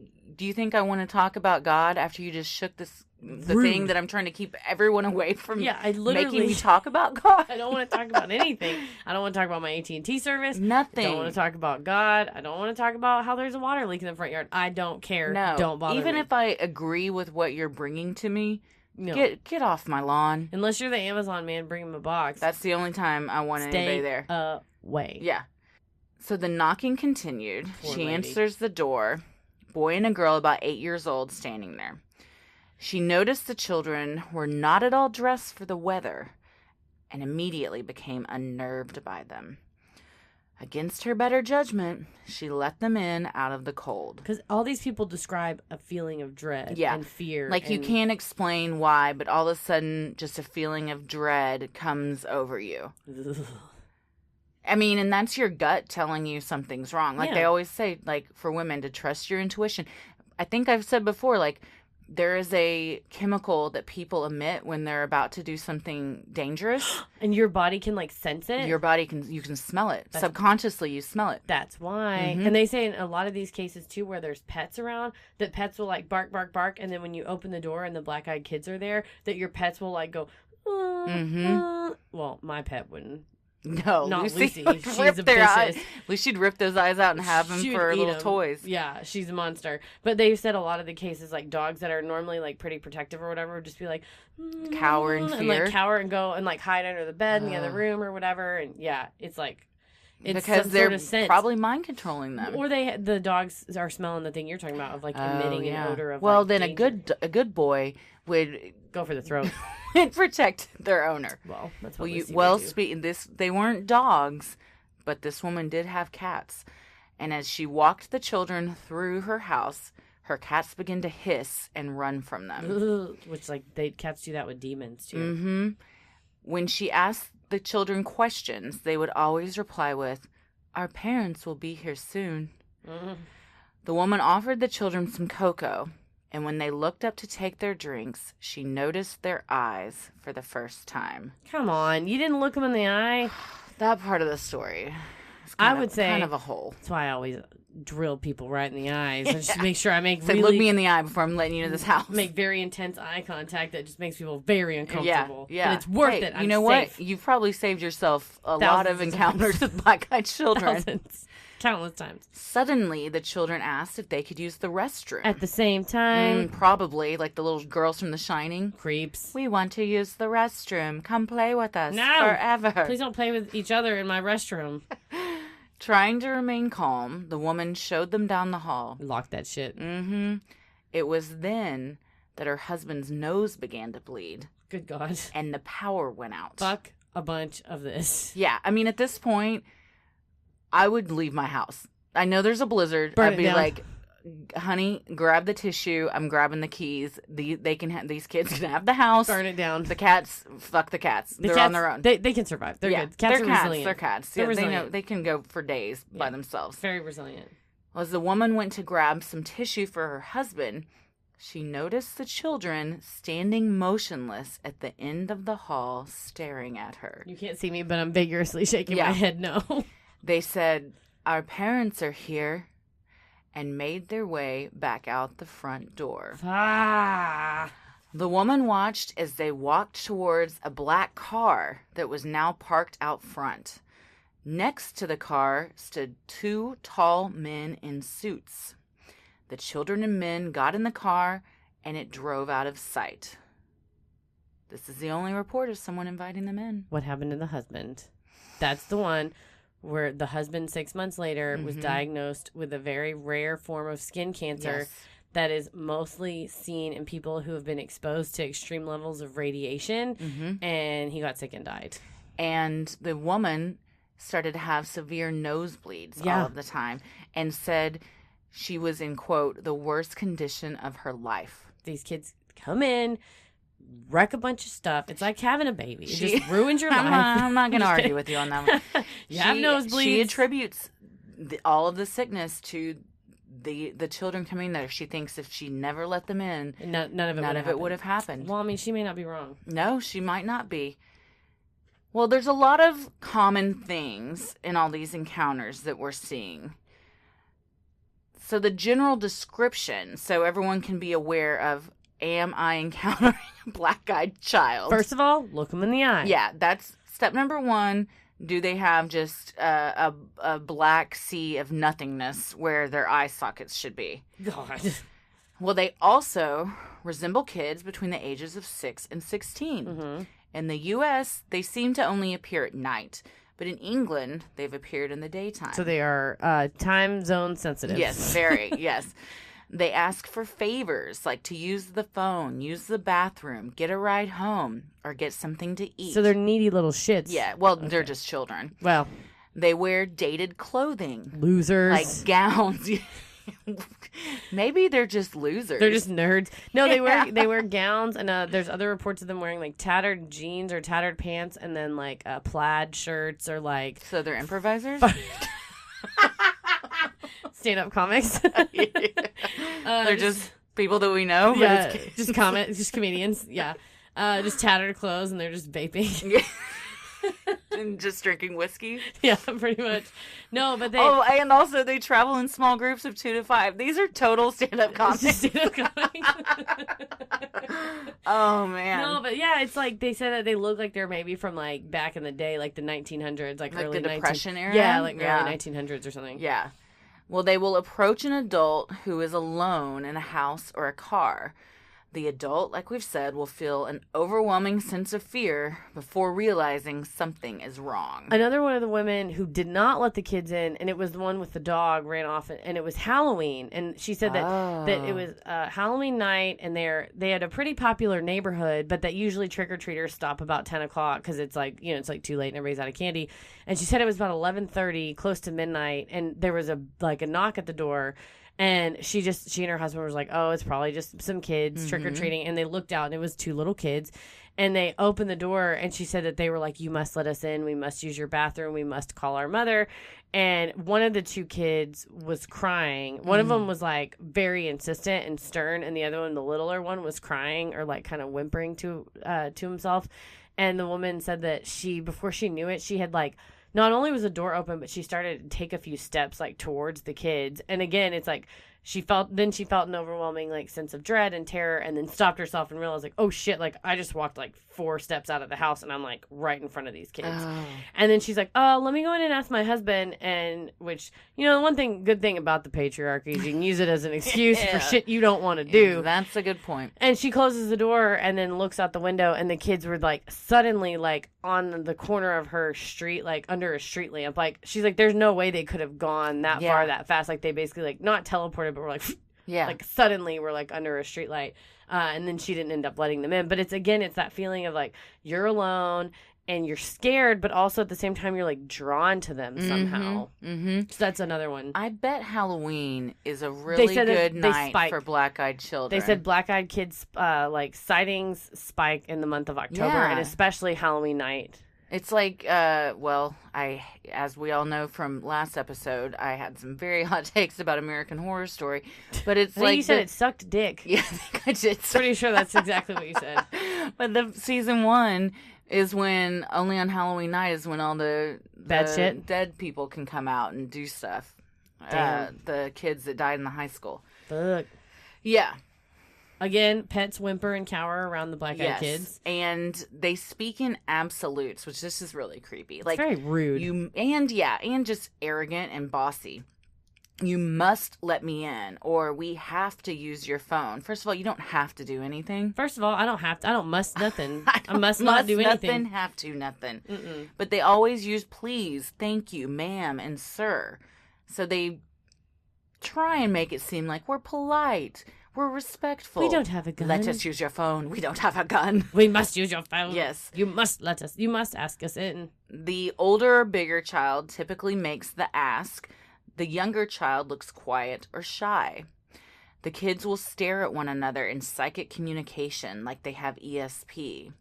I want to talk about God after you just shook the thing that I'm trying to keep everyone away from? Yeah, I literally making me talk about God. I don't want to talk about anything. I don't want to talk about my AT&T service. Nothing. I don't want to talk about God. I don't want to talk about how there's a water leak in the front yard. I don't care. No, don't bother even me. if I agree with what you're bringing to me. No. Get off my lawn. Unless you're the Amazon man, bring him a box. That's the only time I want anybody there. Away. Yeah. So the knocking continued. Poor She lady. answers the door. Boy and a girl about 8 years old standing there. She noticed the children were not at all dressed for the weather and immediately became unnerved by them. Against her better judgment, she let them in out of the cold. Because all these people describe a feeling of dread and fear. Like, you can't explain why, but all of a sudden, just a feeling of dread comes over you. Ugh. I mean, and that's your gut telling you something's wrong. Like, Yeah. they always say, like, for women to trust your intuition. I think I've said before, like, there is a chemical that people emit when they're about to do something dangerous. And your body can, like, sense it? Your body you can smell it. Subconsciously, you smell it. That's why. Mhm. And they say in a lot of these cases, too, where there's pets around, that pets will, like, bark, bark, bark. And then when you open the door and the black-eyed kids are there, that your pets will, like, go, Well, my pet wouldn't. No, Not Lucy Lucy. would She's rip a their eyes. vicious. Lucy'd rip those eyes out and have them She would for eat little 'em. toys. Yeah, she's a monster. But they've said a lot of the cases, like dogs that are normally like pretty protective or whatever, would just be like Cower in and fear. like cower and go and like hide under the bed in the other room or whatever. And yeah, it's like it's because some they're sort of sense. probably mind controlling them. Or the dogs are smelling the thing you're talking about of like emitting an odor of. Well, like, then danger. a good boy would go for the throat. protect their owner. Well, that's what they weren't dogs, but this woman did have cats. And as she walked the children through her house, her cats began to hiss and run from them. Which like cats do that with demons too. Mm-hmm. When she asked the children questions, they would always reply with, "Our parents will be here soon." Mm-hmm. The woman offered the children some cocoa, and when they looked up to take their drinks, she noticed their eyes for the first time. Come on, you didn't look them in the eye. That part of the story is I would say kind of a hole. That's why I always drill people right in the eyes. I just make sure I make Look me in the eye before I'm letting you into this house. Make very intense eye contact that just makes people very uncomfortable. Yeah. But it's worth Hey, it. I'm you know safe. what? You've probably saved yourself a lot of Thousands of encounters with black-eyed children. Thousands. Countless times. Suddenly, the children asked if they could use the restroom. At the same time. Probably, like the little girls from The Shining. Creeps. We want to use the restroom. Come play with us No. forever. Please don't play with each other in my restroom. Trying to remain calm, the woman showed them down the hall. Lock that shit. Mm-hmm. It was then that her husband's nose began to bleed. Good God. And the power went out. Fuck a bunch of this. Yeah, I mean, at this point, I would leave my house. I know there's a blizzard. Burn I'd it be down. like, honey, grab the tissue. I'm grabbing the keys. These kids can have the house. Burn it down. The cats, fuck the cats. They're on their own. They can survive. They're good. Cats they're are cats. resilient. They're cats. They're Yeah, they know resilient. they can go for days by themselves. Very resilient. As the woman went to grab some tissue for her husband, she noticed the children standing motionless at the end of the hall, staring at her. You can't see me, but I'm vigorously shaking my head no. They said, "Our parents are here," and made their way back out the front door. Ah. The woman watched as they walked towards a black car that was now parked out front. Next to the car stood two tall men in suits. The children and men got in the car, and it drove out of sight. This is the only report of someone inviting them in. What happened to the husband? That's the one where the husband 6 months later was diagnosed with a very rare form of skin cancer that is mostly seen in people who have been exposed to extreme levels of radiation, and he got sick and died. And the woman started to have severe nosebleeds all of the time and said she was in, quote, the worst condition of her life. These kids come in, wreck a bunch of stuff. It's like having a baby. It just ruins your life. I'm not going to argue with you on that one. You have nosebleeds. She attributes all of the sickness to the children coming there, she thinks if she never let them in, None of it would have happened. Well, I mean, she may not be wrong. No, she might not be. Well, there's a lot of common things in all these encounters that we're seeing. So the general description, so everyone can be aware of, am I encountering a black-eyed child? First of all, look them in the eye. Yeah, that's step number one. Do they have just a black sea of nothingness where their eye sockets should be? God. Well, they also resemble kids between the ages of 6 and 16. Mm-hmm. In the U.S., they seem to only appear at night. But in England, they've appeared in the daytime. So they are time zone sensitive. Yes, very, yes. They ask for favors, like to use the phone, use the bathroom, get a ride home, or get something to eat. So they're needy little shits. Yeah, well, they're just children. Well. They wear dated clothing. Losers. Like gowns. Maybe they're just losers. They're just nerds. No, they wear gowns, and there's other reports of them wearing like tattered jeans or tattered pants, and then like plaid shirts or like. So they're improvisers. Stand-up comics. They're just people that we know. Yeah, just comedians. Yeah, just tattered clothes, and they're just vaping. And just drinking whiskey. Yeah, pretty much. No, but they. Oh, and also they travel in small groups of 2 to 5. These are total stand-up comics. Oh man. No, but yeah, it's like they said that they look like they're maybe from like back in the day, like the 1900s, like early the Depression era. Yeah, like early 1900s or something. Yeah. Well, they will approach an adult who is alone in a house or a car. The adult, like we've said, will feel an overwhelming sense of fear before realizing something is wrong. Another one of the women who did not let the kids in, and it was the one with the dog, ran off, and it was Halloween. And she said that it was Halloween night, and they had a pretty popular neighborhood, but that usually trick-or-treaters stop about 10 o'clock because it's like, it's like too late and everybody's out of candy. And she said it was about 11:30, close to midnight, and there was a knock at the door. And she and her husband was like, oh, it's probably just some kids trick-or-treating. And they looked out, and it was 2 little kids. And they opened the door, and she said that they were like, you must let us in. We must use your bathroom. We must call our mother. And one of the 2 kids was crying. One of them was like very insistent and stern. And the other one, the littler one, was crying or like kind of whimpering to himself. And the woman said that before she knew it, she had like, not only was the door open, but she started to take a few steps like towards the kids. And again, it's like she felt an overwhelming like sense of dread and terror, and then stopped herself and realized like, oh shit, like I just walked like 4 steps out of the house and I'm like right in front of these kids. Oh. And then she's like, oh, let me go in and ask my husband. And which, the good thing about the patriarchy is you can use it as an excuse for shit you don't want to do. That's a good point. And she closes the door and then looks out the window, and the kids were like suddenly like on the corner of her street, like under a street lamp. Like she's like, there's no way they could have gone that far that fast. Like they basically like not teleported, but were like, like suddenly we're like under a street light. And then she didn't end up letting them in. But it's that feeling of like you're alone and you're scared, but also at the same time you're like drawn to them somehow. Mm-hmm. So that's another one. I bet Halloween is a really good night for black-eyed children. They said black-eyed kids like sightings spike in the month of October, and especially Halloween night. It's like, as we all know from last episode, I had some very hot takes about American Horror Story, but it's like you said it sucked dick. Yeah, I think I did. Pretty sure that's exactly what you said. But the season 1 is when only on Halloween night is when all the bad shit, dead people can come out and do stuff. The kids that died in the high school. Fuck. Yeah. Again, pets whimper and cower around the black-eyed kids. And they speak in absolutes, which this is really creepy. It's very rude. And just arrogant and bossy. You must let me in, or we have to use your phone. First of all, you don't have to do anything. First of all, I don't must nothing. I must not do anything. Have to nothing. Mm-mm. But they always use please, thank you, ma'am, and sir. So they try and make it seem like we're polite. We're respectful. We don't have a gun. Let us use your phone. We don't have a gun. We must use your phone. Yes. You must let us. You must ask us in. The older or bigger child typically makes the ask. The younger child looks quiet or shy. The kids will stare at one another in psychic communication like they have ESP.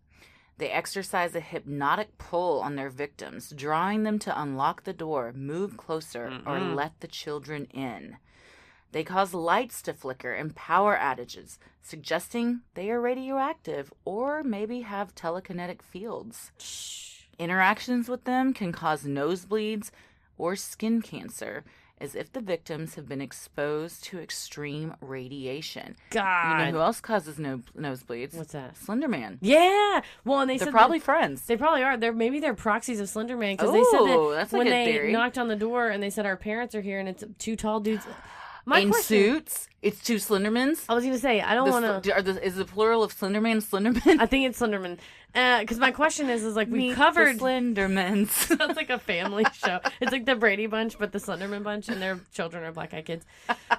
They exercise a hypnotic pull on their victims, drawing them to unlock the door, move closer, or let the children in. They cause lights to flicker and power outages, suggesting they are radioactive or maybe have telekinetic fields. Interactions with them can cause nosebleeds or skin cancer, as if the victims have been exposed to extreme radiation. God. You know who else causes nosebleeds? What's that? Slenderman. Yeah. Well, and They're probably friends. They probably are. Maybe they're proxies of Slenderman, because they said that that's a when good they theory. knocked on the door and they said, our parents are here, and it's two tall dudes. In suits. It's two Slendermans. I was going to say, I don't want to... Is the plural of Slenderman Slenderman? I think it's Slenderman. Because my question is like, we Meet covered... the Slendermans. Sounds like a family show. It's like the Brady Bunch, but the Slenderman Bunch, and their children are black-eyed kids.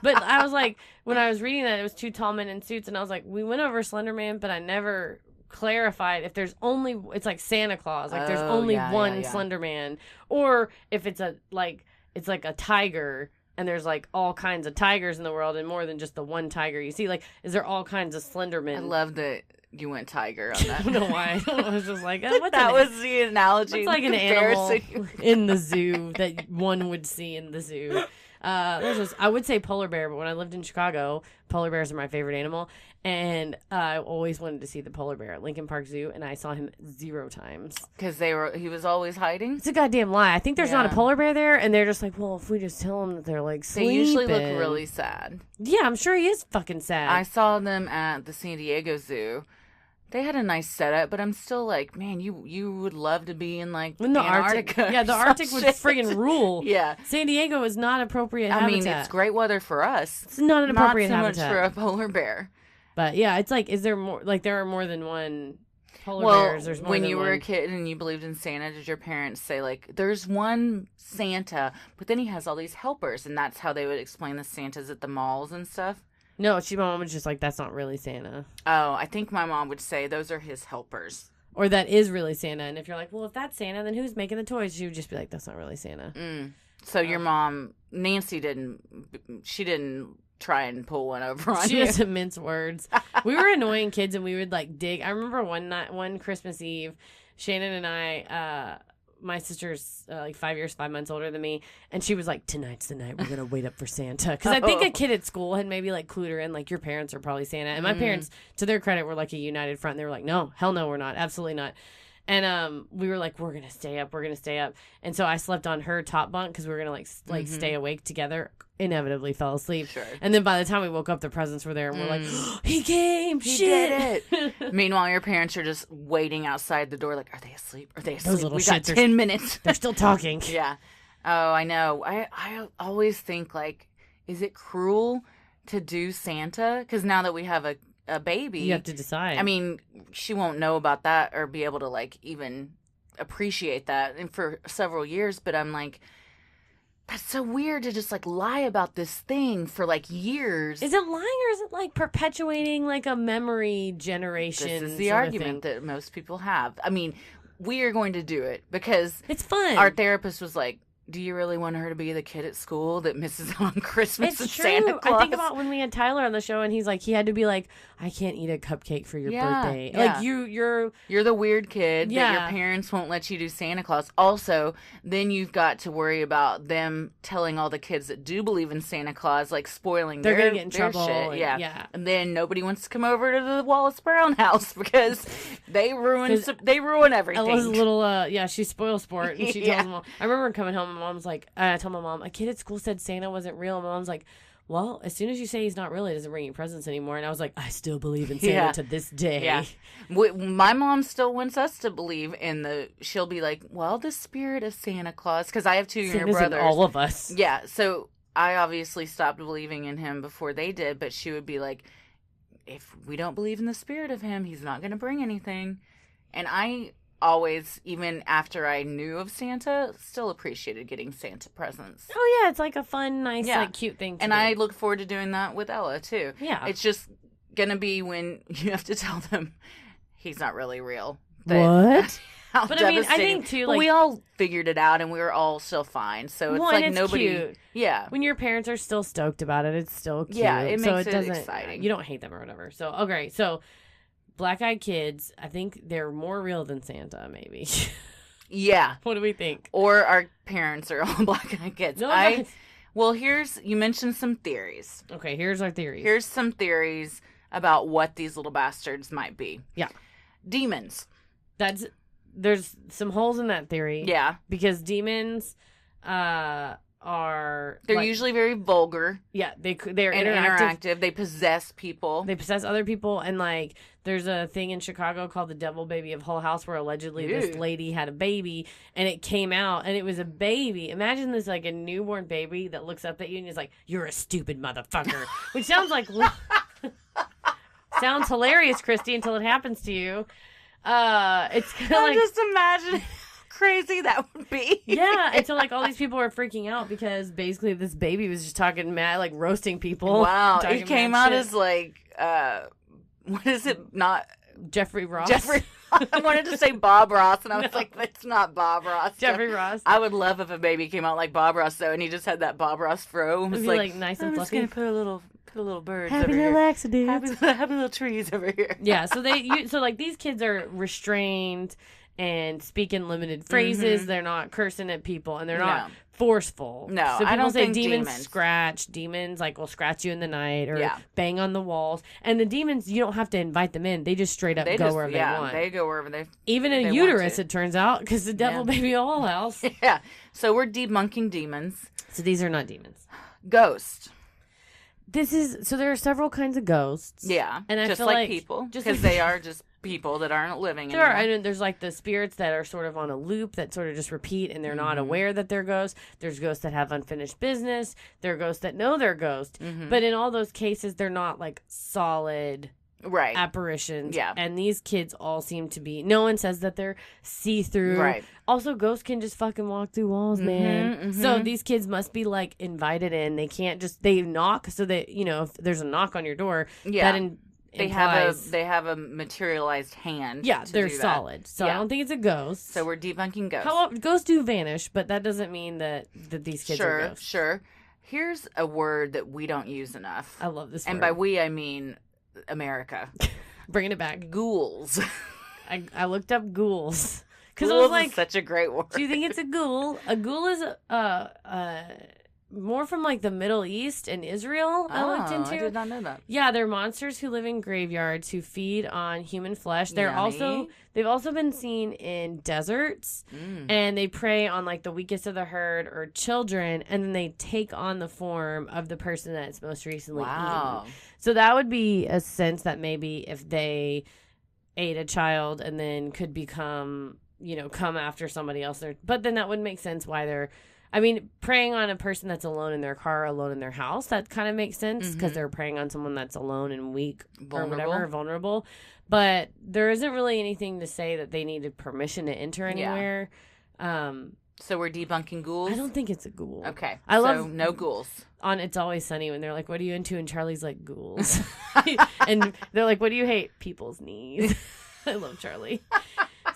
But I was like, when I was reading that, it was two tall men in suits, and I was like, we went over Slenderman, but I never clarified if there's only... It's like Santa Claus. Like, there's only one Slenderman. Or if it's it's like a tiger... And there's, like, all kinds of tigers in the world, and more than just the one tiger you see. Like, is there all kinds of Slendermen? I love that you went tiger on that. I don't know why. I was just like, what's that was the analogy. It's like an animal in the zoo that one would see in the zoo. I would say polar bear, but when I lived in Chicago, polar bears are my favorite animal. And I always wanted to see the polar bear at Lincoln Park Zoo, and I saw him 0 times. Because he was always hiding? It's a goddamn lie. I think there's not a polar bear there, and they're just like, well, if we just tell them that they're like sleeping. They usually look really sad. Yeah, I'm sure he is fucking sad. I saw them at the San Diego Zoo. They had a nice setup, but I'm still like, man, you would love to be in like in the Antarctica. Arctic. Yeah, the Arctic would friggin' rule. Yeah. San Diego is not appropriate habitat. I mean, it's great weather for us. It's not an appropriate habitat. habitat. Not so much for a polar bear. But yeah, it's like, is there more, like there are more than one polar bears. There's more when than you were one. a kid and you believed in Santa, did your parents say like, there's one Santa, but then he has all these helpers, and that's how they would explain the Santas at the malls and stuff? No, my mom was just like, that's not really Santa. Oh, I think my mom would say those are his helpers. Or that is really Santa. And if you're like, well, if that's Santa, then who's making the toys? She would just be like, that's not really Santa. So your mom, Nancy, didn't try and pull one over on you. She doesn't mince words. We were annoying kids, and we would like dig. I remember one Christmas Eve, Shannon and I, my sister's like 5 months older than me, and she was like, tonight's the night we're gonna wait up for Santa, because I think a kid at school had maybe like clued her in, like, your parents are probably Santa. And my parents, to their credit, were like a united front. They were like, no, hell no, we're not, absolutely not. And we were like, we're gonna stay up, and so I slept on her top bunk because we were gonna like stay awake together. Inevitably fell asleep. Sure. And then by the time we woke up, the presents were there, and we're like, oh, he came. He Shit. did it. Meanwhile, your parents are just waiting outside the door, like, are they asleep? Those little We got shits are- 10 minutes. They're still talking. Yeah. Oh, I know. I always think, like, is it cruel to do Santa? Because now that we have a baby, You have to decide. I mean, she won't know about that or be able to, like, even appreciate that and for several years. But I'm like, that's so weird to just, like, lie about this thing for, like, years. Is it lying, or is it like perpetuating like a memory generation? This is the argument that most people have. I mean, we are going to do it because it's fun. Our therapist was like, do you really want her to be the kid at school that misses out on Christmas It's and true. Santa Claus? I think about when we had Tyler on the show, and he's like, he had to be like, I can't eat a cupcake for your birthday. Yeah. Like you're the weird kid that Yeah. your parents won't let you do Santa Claus. Also, then you've got to worry about them telling all the kids that do believe in Santa Claus, like spoiling They're their, gonna get in their trouble. shit. And, Yeah. yeah. And then nobody wants to come over to the Wallace Brown house because they ruin everything. Ella's a little, she spoils sport, and she Yeah. tells mom. I remember coming home, and mom's like, I told my mom, a kid at school said Santa wasn't real. And my mom's like, well, as soon as you say he's not real, he doesn't bring you presents anymore. And I was like, I still believe in Santa Yeah. to this day. Yeah. My mom still wants us to believe in she'll be like, well, the spirit of Santa Claus, because I have two younger Santa's in brothers. all of us. Yeah, so I obviously stopped believing in him before they did, but she would be like, if we don't believe in the spirit of him, he's not going to bring anything. And I always, even after I knew of Santa, still appreciated getting Santa presents. Oh, yeah, it's like a fun, nice, Yeah. like, cute thing to And do. I look forward to doing that with Ella, too. Yeah. It's just going to be when you have to tell them he's not really real. What? How But I mean, I devastating. think, too, But like- we all figured it out, and we were all still fine. So it's Well, like and it's nobody... cute. Yeah. When your parents are still stoked about it, it's still cute. Yeah, it so makes it doesn't, exciting. You don't hate them or whatever. So, okay, so black-eyed kids, I think they're more real than Santa, maybe. Yeah. What do we think? Or our parents are all black-eyed kids. No, I guys. Well, you mentioned some theories. Okay, here's our theories. Here's some theories about what these little bastards might be. Yeah. Demons. There's some holes in that theory. Yeah. Because demons they're usually very vulgar. Yeah, they're interactive. They possess people. They possess other people, and like there's a thing in Chicago called the Devil Baby of Hull House where allegedly this lady had a baby and it came out and it was a baby. Imagine this, like a newborn baby that looks up at you and is like, "You're a stupid motherfucker," which sounds like sounds hilarious, Christy, until it happens to you. It's kind of like just imagine. Crazy that would be. Yeah, until like all these people were freaking out because basically this baby was just talking mad, like roasting people. Wow, it came out as like what is it? Not Jeffrey Ross. I wanted to say Bob Ross, and I was like, it's not Bob Ross. Jeffrey Ross. I would love if a baby came out like Bob Ross though, and he just had that Bob Ross fro. It was like nice and fluffy. I'm just gonna put a little birds happy over little here. accidents. Happy little trees over here. Yeah, so like these kids are restrained and speak in limited phrases. They're not cursing at people, and they're not forceful. No, so people I don't say think demons scratch. Demons like will scratch you in the night or bang on the walls. And the demons, you don't have to invite them in. They just straight up go wherever they want. They go wherever they even a uterus, it turns out, because the Devil Baby of Hull House. Yeah. So we're debunking demons. So these are not demons. Ghost. So there are several kinds of ghosts. Yeah. And I just feel like people, because they are just people that aren't living anymore. And there's like the spirits that are sort of on a loop that sort of just repeat and they're not aware that they're ghosts. There's ghosts that have unfinished business. There are ghosts that know they're ghosts. But in all those cases, they're not like solid apparitions. Yeah. And these kids all seem to be, no one says that they're see-through. Right. Also, ghosts can just fucking walk through walls, man. So these kids must be like invited in. They can't just, they knock so that, if there's a knock on your door, that they have a materialized hand. Yeah, they're solid. So I don't think it's a ghost. So we're debunking ghosts. Ghosts do vanish, but that doesn't mean that these kids are ghosts. Sure. Here's a word that we don't use enough. I love this word. And by we, I mean America. Bringing it back. Ghouls. I looked up ghouls. Because I was like, such a great word. Do you think it's a ghoul? A ghoul is more from like the Middle East and Israel. I looked into. I did not know that. Yeah, they're monsters who live in graveyards who feed on human flesh. They've also been seen in deserts, and they prey on like the weakest of the herd or children, and then they take on the form of the person that's most recently eaten. So that would be a sense that maybe if they ate a child and then could become, come after somebody else. But then that would make sense why they're, preying on a person that's alone in their car, alone in their house, that kind of makes sense because they're preying on someone that's alone and weak or whatever, vulnerable. But there isn't really anything to say that they needed permission to enter anywhere. So we're debunking ghouls? I don't think it's a ghoul. Okay. I love no ghouls. On It's Always Sunny when they're like, what are you into? And Charlie's like, ghouls. And they're like, what do you hate? People's knees. I love Charlie.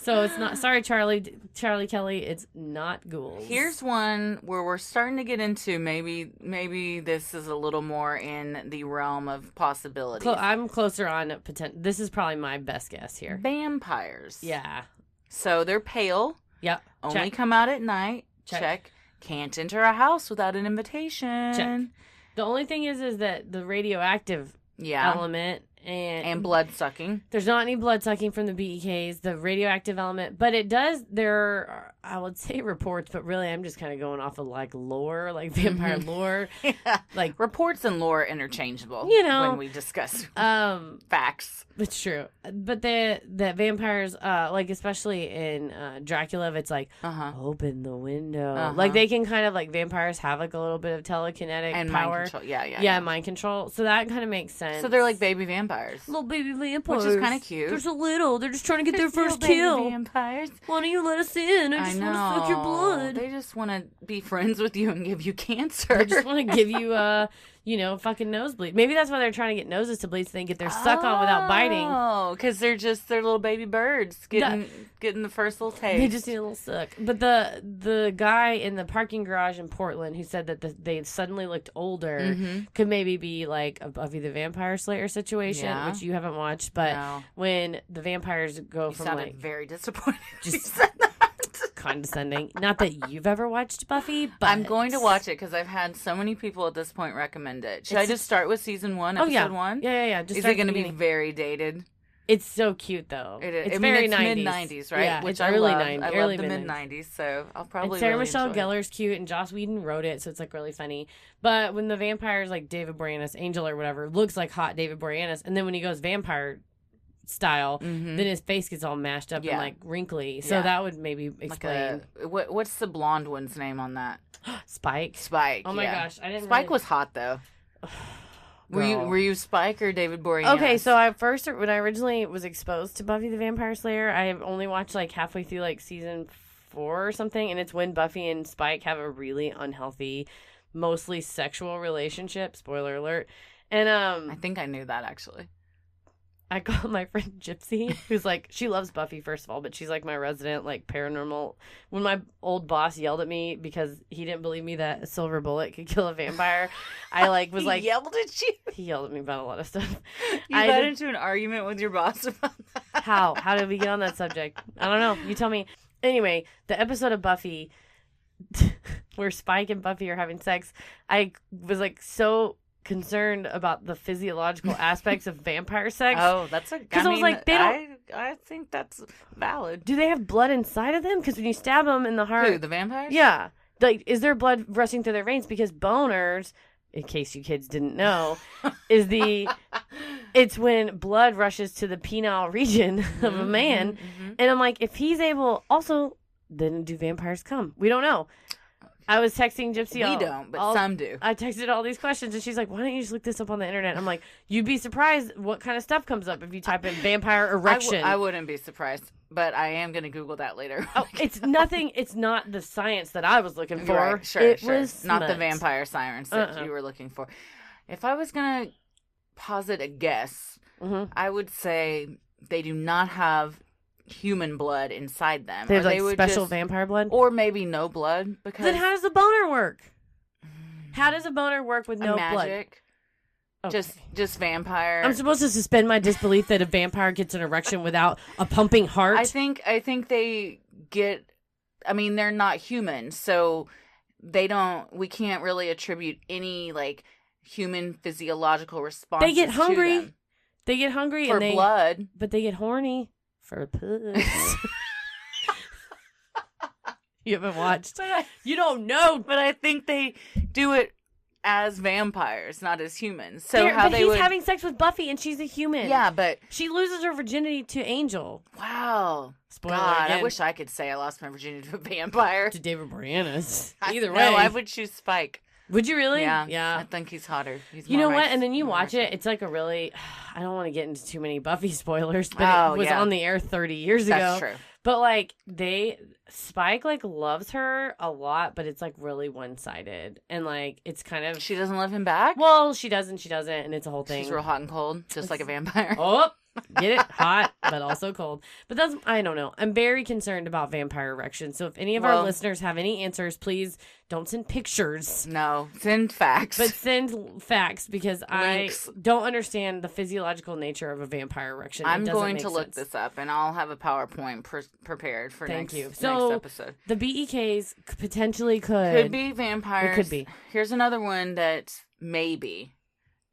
So it's not, sorry, Charlie Kelly, it's not ghouls. Here's one where we're starting to get into maybe this is a little more in the realm of possibilities. I'm closer on potential. This is probably my best guess here. Vampires. Yeah. So they're pale. Yep. Only come out at night. Check. Can't enter a house without an invitation. Check. The only thing is that the radioactive element and blood sucking. There's not any blood sucking from the BEKs, the radioactive element, but it does. There are, I would say, reports, but really I'm just kind of going off of like lore, like vampire lore. Like reports and lore are interchangeable. When we discuss facts. It's true, but the vampires, like especially in Dracula, it's like open the window. Like they can kind of like vampires have like a little bit of telekinetic and power. Mind control. Yeah, mind control. So that kind of makes sense. So they're like baby vampires, little baby vampires, which is kind of cute. There's a little. They're just trying to get their first kill. Baby vampires. Why don't you let us in? I just want to suck your blood. They just want to be friends with you and give you cancer. They just want to give you fucking nosebleed. Maybe that's why they're trying to get noses to bleed so they can get their suck on without biting. Oh, because they're little baby birds getting the first little taste. They just need a little suck. But the guy in the parking garage in Portland who said that they suddenly looked older could maybe be like a Buffy the Vampire Slayer situation, which you haven't watched. But when the vampires go from sounded like very disappointed. Just condescending. Not that you've ever watched Buffy, but I'm going to watch it because I've had so many people at this point recommend it. Should I just start with season 1, episode 1? Yeah. Just Is it going to be very dated? It's so cute though. It is. It's I mean, very it's 90s. mid-90s, right? Yeah, Which it's I early love. 90s. I early love the mid-90s. mid-90s, so I'll probably And Sarah really Michelle enjoy it. Gellar's cute, and Joss Whedon wrote it, so it's like really funny. But when the vampires like David Boreanaz, Angel or whatever, looks like hot David Boreanaz, and then when he goes vampire style, then his face gets all mashed up and like wrinkly. So that would maybe explain. What's the blonde one's name on that? Spike. Spike. Oh my gosh, I didn't. Spike was hot though. Were you Spike or David Boreanaz? Okay, so when I originally was exposed to Buffy the Vampire Slayer, I only watched like halfway through like season 4 or something, and it's when Buffy and Spike have a really unhealthy, mostly sexual relationship. Spoiler alert. And I think I knew that actually. I called my friend Gypsy, who's like, she loves Buffy, first of all, but she's like my resident, like, paranormal. When my old boss yelled at me because he didn't believe me that a silver bullet could kill a vampire, I like was like, He yelled at you? He yelled at me about a lot of stuff. You got into an argument with your boss about that? How? How did we get on that subject? I don't know. You tell me. Anyway, the episode of Buffy where Spike and Buffy are having sex, I was like so concerned about the physiological aspects of vampire sex. Oh, that's a... Because I was like, they don't... I think that's valid. Do they have blood inside of them? Because when you stab them in the heart... Who, the vampires? Yeah. Like, is there blood rushing through their veins? Because boners, in case you kids didn't know, is the... It's when blood rushes to the penile region of a man. And I'm like, if he's able... Also, then do vampires come? We don't know. I was texting Gypsy. We don't, but some do. I texted all these questions, and she's like, why don't you just look this up on the internet? I'm like, you'd be surprised what kind of stuff comes up if you type in vampire erection. I wouldn't be surprised, but I am going to Google that later. Oh, it's nothing. It's not the science that I was looking for. Right, sure. It was not the smut. vampire sirens that you were looking for. If I was going to posit a guess, I would say they do not have human blood inside them. They have like special vampire blood? Or maybe no blood. Because then how does the boner work? How does a boner work with no magic? blood? Okay. Just vampire. I'm supposed to suspend my disbelief that a vampire gets an erection without a pumping heart? I think they get... I mean, they're not human, so we can't really attribute any, like, human physiological response. They get hungry. They get hungry for and blood. But they get horny for puss. You haven't watched. You don't know. But I think they do it as vampires, not as humans. So he's having sex with Buffy and she's a human. Yeah, but she loses her virginity to Angel. Wow. Spoiler God, again. I wish I could say I lost my virginity to a vampire. To David Boreanaz. Either way. No, I would choose Spike. Would you really? Yeah. I think he's hotter. You know what? And then you watch it. It's like a really... I don't want to get into too many Buffy spoilers, but it was on the air 30 years ago. That's true. But like Spike like loves her a lot, but it's like really one-sided. And like it's kind of... She doesn't love him back? Well, she doesn't, and it's a whole thing. She's real hot and cold, just like a vampire. Oh! Get it? Hot, but also cold. But that's, I don't know. I'm very concerned about vampire erections. So if any of our listeners have any answers, please don't send pictures. No, send facts. But send facts because Links. I don't understand the physiological nature of a vampire erection. I'm going to look this up and I'll have a PowerPoint prepared for next episode. The BEKs potentially could be vampires. It could be. Here's another one that maybe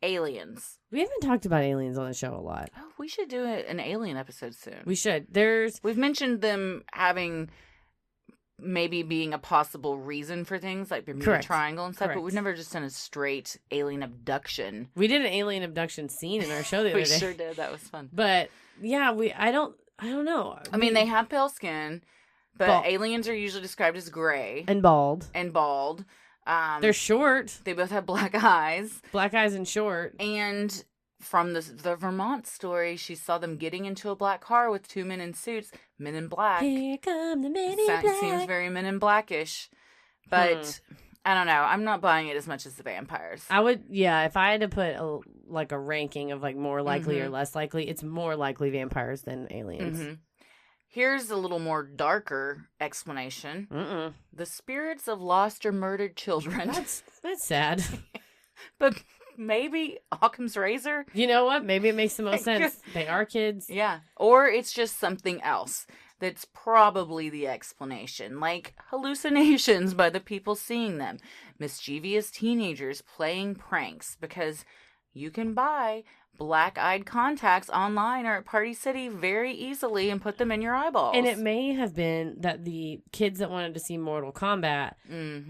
aliens. We haven't talked about aliens on the show a lot. Oh, we should do an alien episode soon. We should. We've mentioned them having maybe being a possible reason for things like Bermuda Triangle and stuff, but we've never just done a straight alien abduction. We did an alien abduction scene in our show the other day. We sure did. That was fun. But yeah, I don't know. I mean, they have pale skin, but aliens are usually described as gray and bald. They're short. They both have black eyes. Black eyes and short. And from the Vermont story, she saw them getting into a black car with two men in suits, men in black. Here come the men in black. Seems very Men in Blackish. But I don't know. I'm not buying it as much as the vampires. I would, if I had to put a ranking of like more likely or less likely, it's more likely vampires than aliens. Mm-hmm. Here's a little more darker explanation. The spirits of lost or murdered children. That's sad. But maybe Occam's razor? You know what? Maybe it makes the most sense. They are kids. Yeah. Or it's just something else. that's probably the explanation, like hallucinations by the people seeing them, mischievous teenagers playing pranks, because you can buy black-eyed contacts online or at Party City very easily and put them in your eyeballs. And it may have been that the kids that wanted to see Mortal Kombat,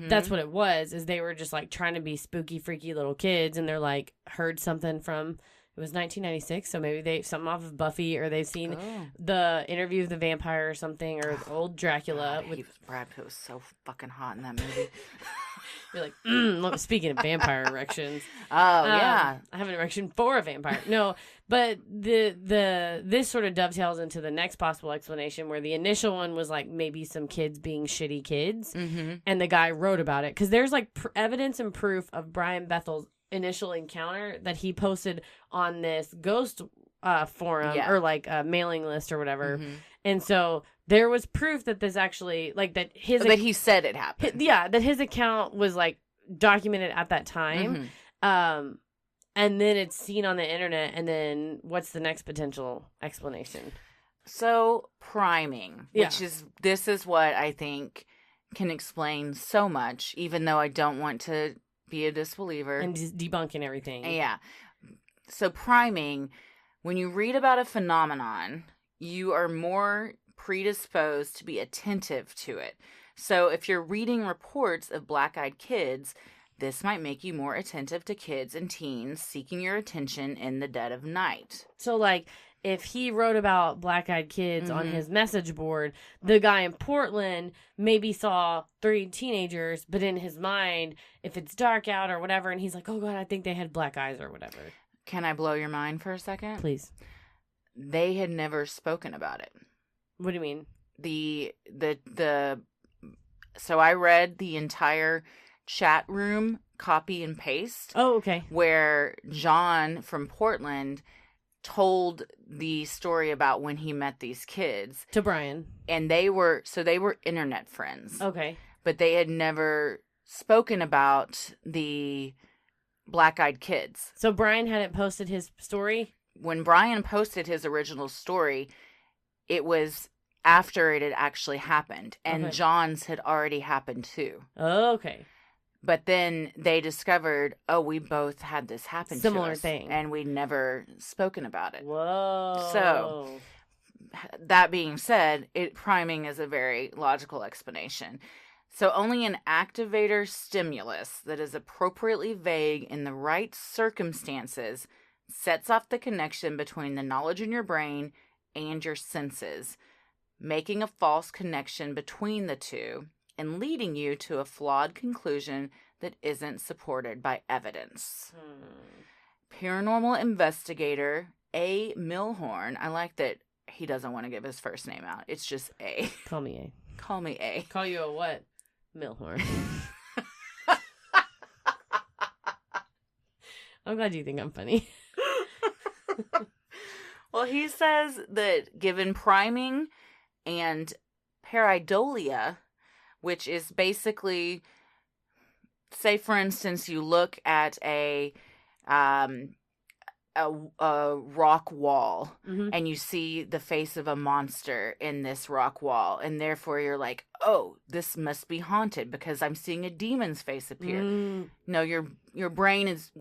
that's what it was, is they were just like trying to be spooky, freaky little kids, and they're like heard something from, it was 1996, so maybe they something off of Buffy, or they've seen the Interview of the Vampire or something, or old Dracula. God, Brad Pitt was so fucking hot in that movie. You're like, look, speaking of vampire erections. Oh, yeah. I have an erection for a vampire. No, but this sort of dovetails into the next possible explanation, where the initial one was like maybe some kids being shitty kids, and the guy wrote about it. Because there's like evidence and proof of Brian Bethel's initial encounter that he posted on this ghost forum or like a mailing list or whatever. And so there was proof that this actually, like, that he said it happened. That his account was like documented at that time. And then it's seen on the internet. And then what's the next potential explanation? So priming, this is what I think can explain so much, even though I don't want to be a disbeliever. And debunking everything. Yeah. So priming, when you read about a phenomenon, you are more predisposed to be attentive to it. So if you're reading reports of black-eyed kids, this might make you more attentive to kids and teens seeking your attention in the dead of night. So, like, if he wrote about black-eyed kids on his message board, the guy in Portland maybe saw 3 teenagers, but in his mind, if it's dark out or whatever, and he's like, oh, God, I think they had black eyes or whatever. Can I blow your mind for a second? Please. They had never spoken about it. What do you mean? So I read the entire chat room copy and paste. Oh, okay. Where John from Portland told the story about when he met these kids to Brian, and they were internet friends. Okay. But they had never spoken about the black-eyed kids. So Brian hadn't posted his story? When Brian posted his original story, it was after it had actually happened. And John's had already happened too. Okay. But then they discovered, we both had this happen to us. Similar thing. And we'd never spoken about it. Whoa. So, that being said, priming is a very logical explanation. So only an activator stimulus that is appropriately vague in the right circumstances sets off the connection between the knowledge in your brain and your senses, making a false connection between the two and leading you to a flawed conclusion that isn't supported by evidence. Paranormal investigator A. Milhorn, I like that he doesn't want to give his first name out. It's just A. Call me A. Call me A. Call you a what? Milhorn. I'm glad you think I'm funny. Well, he says that given priming and pareidolia, which is basically, say for instance, you look at a rock wall and you see the face of a monster in this rock wall, and therefore you're like, oh, this must be haunted because I'm seeing a demon's face appear. No, your brain is,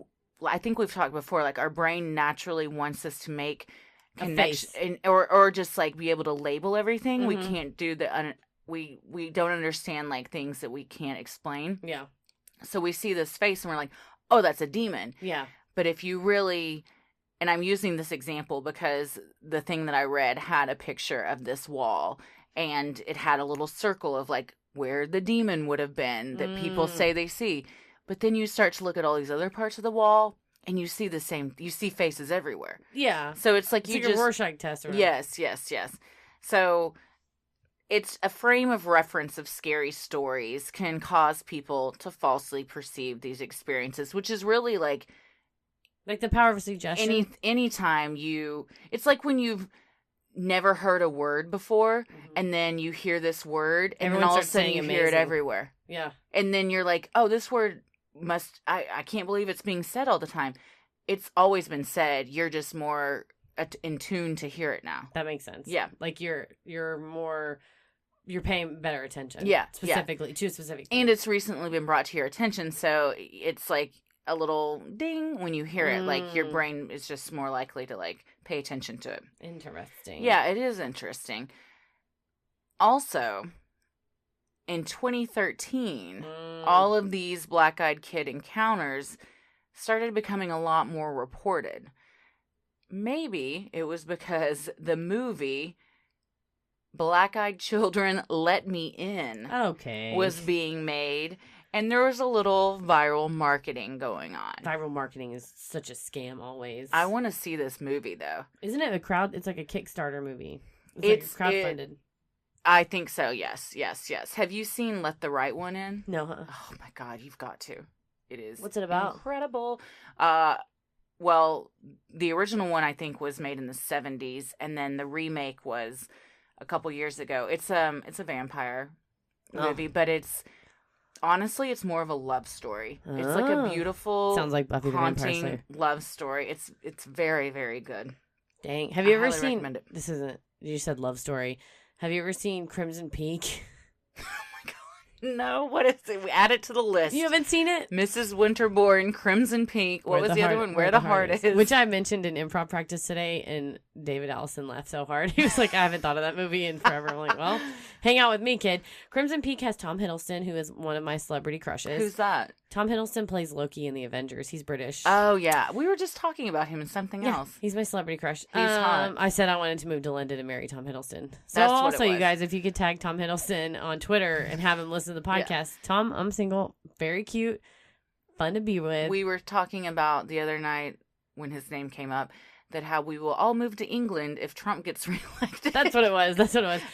I think we've talked before, like our brain naturally wants us to make connection or just like be able to label everything. We can't do we don't understand like things that we can't explain. Yeah. So we see this face and we're like, oh, that's a demon. Yeah. But if you really, and I'm using this example because the thing that I read had a picture of this wall and it had a little circle of like where the demon would have been that people say they see. But then you start to look at all these other parts of the wall and you see you see faces everywhere. Yeah. So it's like a Rorschach test. Or yes. So it's a frame of reference of scary stories can cause people to falsely perceive these experiences, which is really like the power of suggestion. Anytime it's like when you've never heard a word before and then you hear this word and then all of a sudden you hear it everywhere. Yeah. And then you're like, oh, this word I can't believe it's being said all the time. It's always been said. You're just more in tune to hear it now. That makes sense. Yeah. Like you're paying better attention. Yeah. Specifically to a specific thing. And it's recently been brought to your attention, so it's like a little ding when you hear it. Like your brain is just more likely to like pay attention to it. Interesting. Yeah, it is interesting. Also, in 2013, all of these black-eyed kid encounters started becoming a lot more reported. Maybe it was because the movie Black-Eyed Children Let Me In was being made, and there was a little viral marketing going on. Viral marketing is such a scam always. I want to see this movie, though. Isn't it it's like a Kickstarter movie? It's like crowdfunded. I think so, yes. Have you seen Let the Right One In? No, huh? Oh, my God, you've got to. It is. What's it about? Incredible. Well, the original one, I think, was made in the 70s, and then the remake was a couple years ago. It's a vampire movie, but it's honestly more of a love story. It's like a beautiful, sounds like Buffy the Vampire haunting Slayer love story. It's very, very good. Dang, have you ever seen? Recommend it. This isn't. You said love story. Have you ever seen Crimson Peak? No, what is it? We add it to the list. You haven't seen it? Mrs. Winterbourne, Crimson Peak. What was the other one? Where the Heart Is. Which I mentioned in improv practice today, and David Allison laughed so hard. He was like, I haven't thought of that movie in forever. I'm like, well, hang out with me, kid. Crimson Peak has Tom Hiddleston, who is one of my celebrity crushes. Who's that? Tom Hiddleston plays Loki in the Avengers. He's British. Oh, yeah. We were just talking about him in something else. He's my celebrity crush. He's hot. I said I wanted to move to London and marry Tom Hiddleston. So That's also, what it you was. guys, if you could tag Tom Hiddleston on Twitter and have him listen to the podcast. Tom, I'm single. Very cute. Fun to be with. We were talking about the other night when his name came up that how we will all move to England if Trump gets reelected. That's what it was.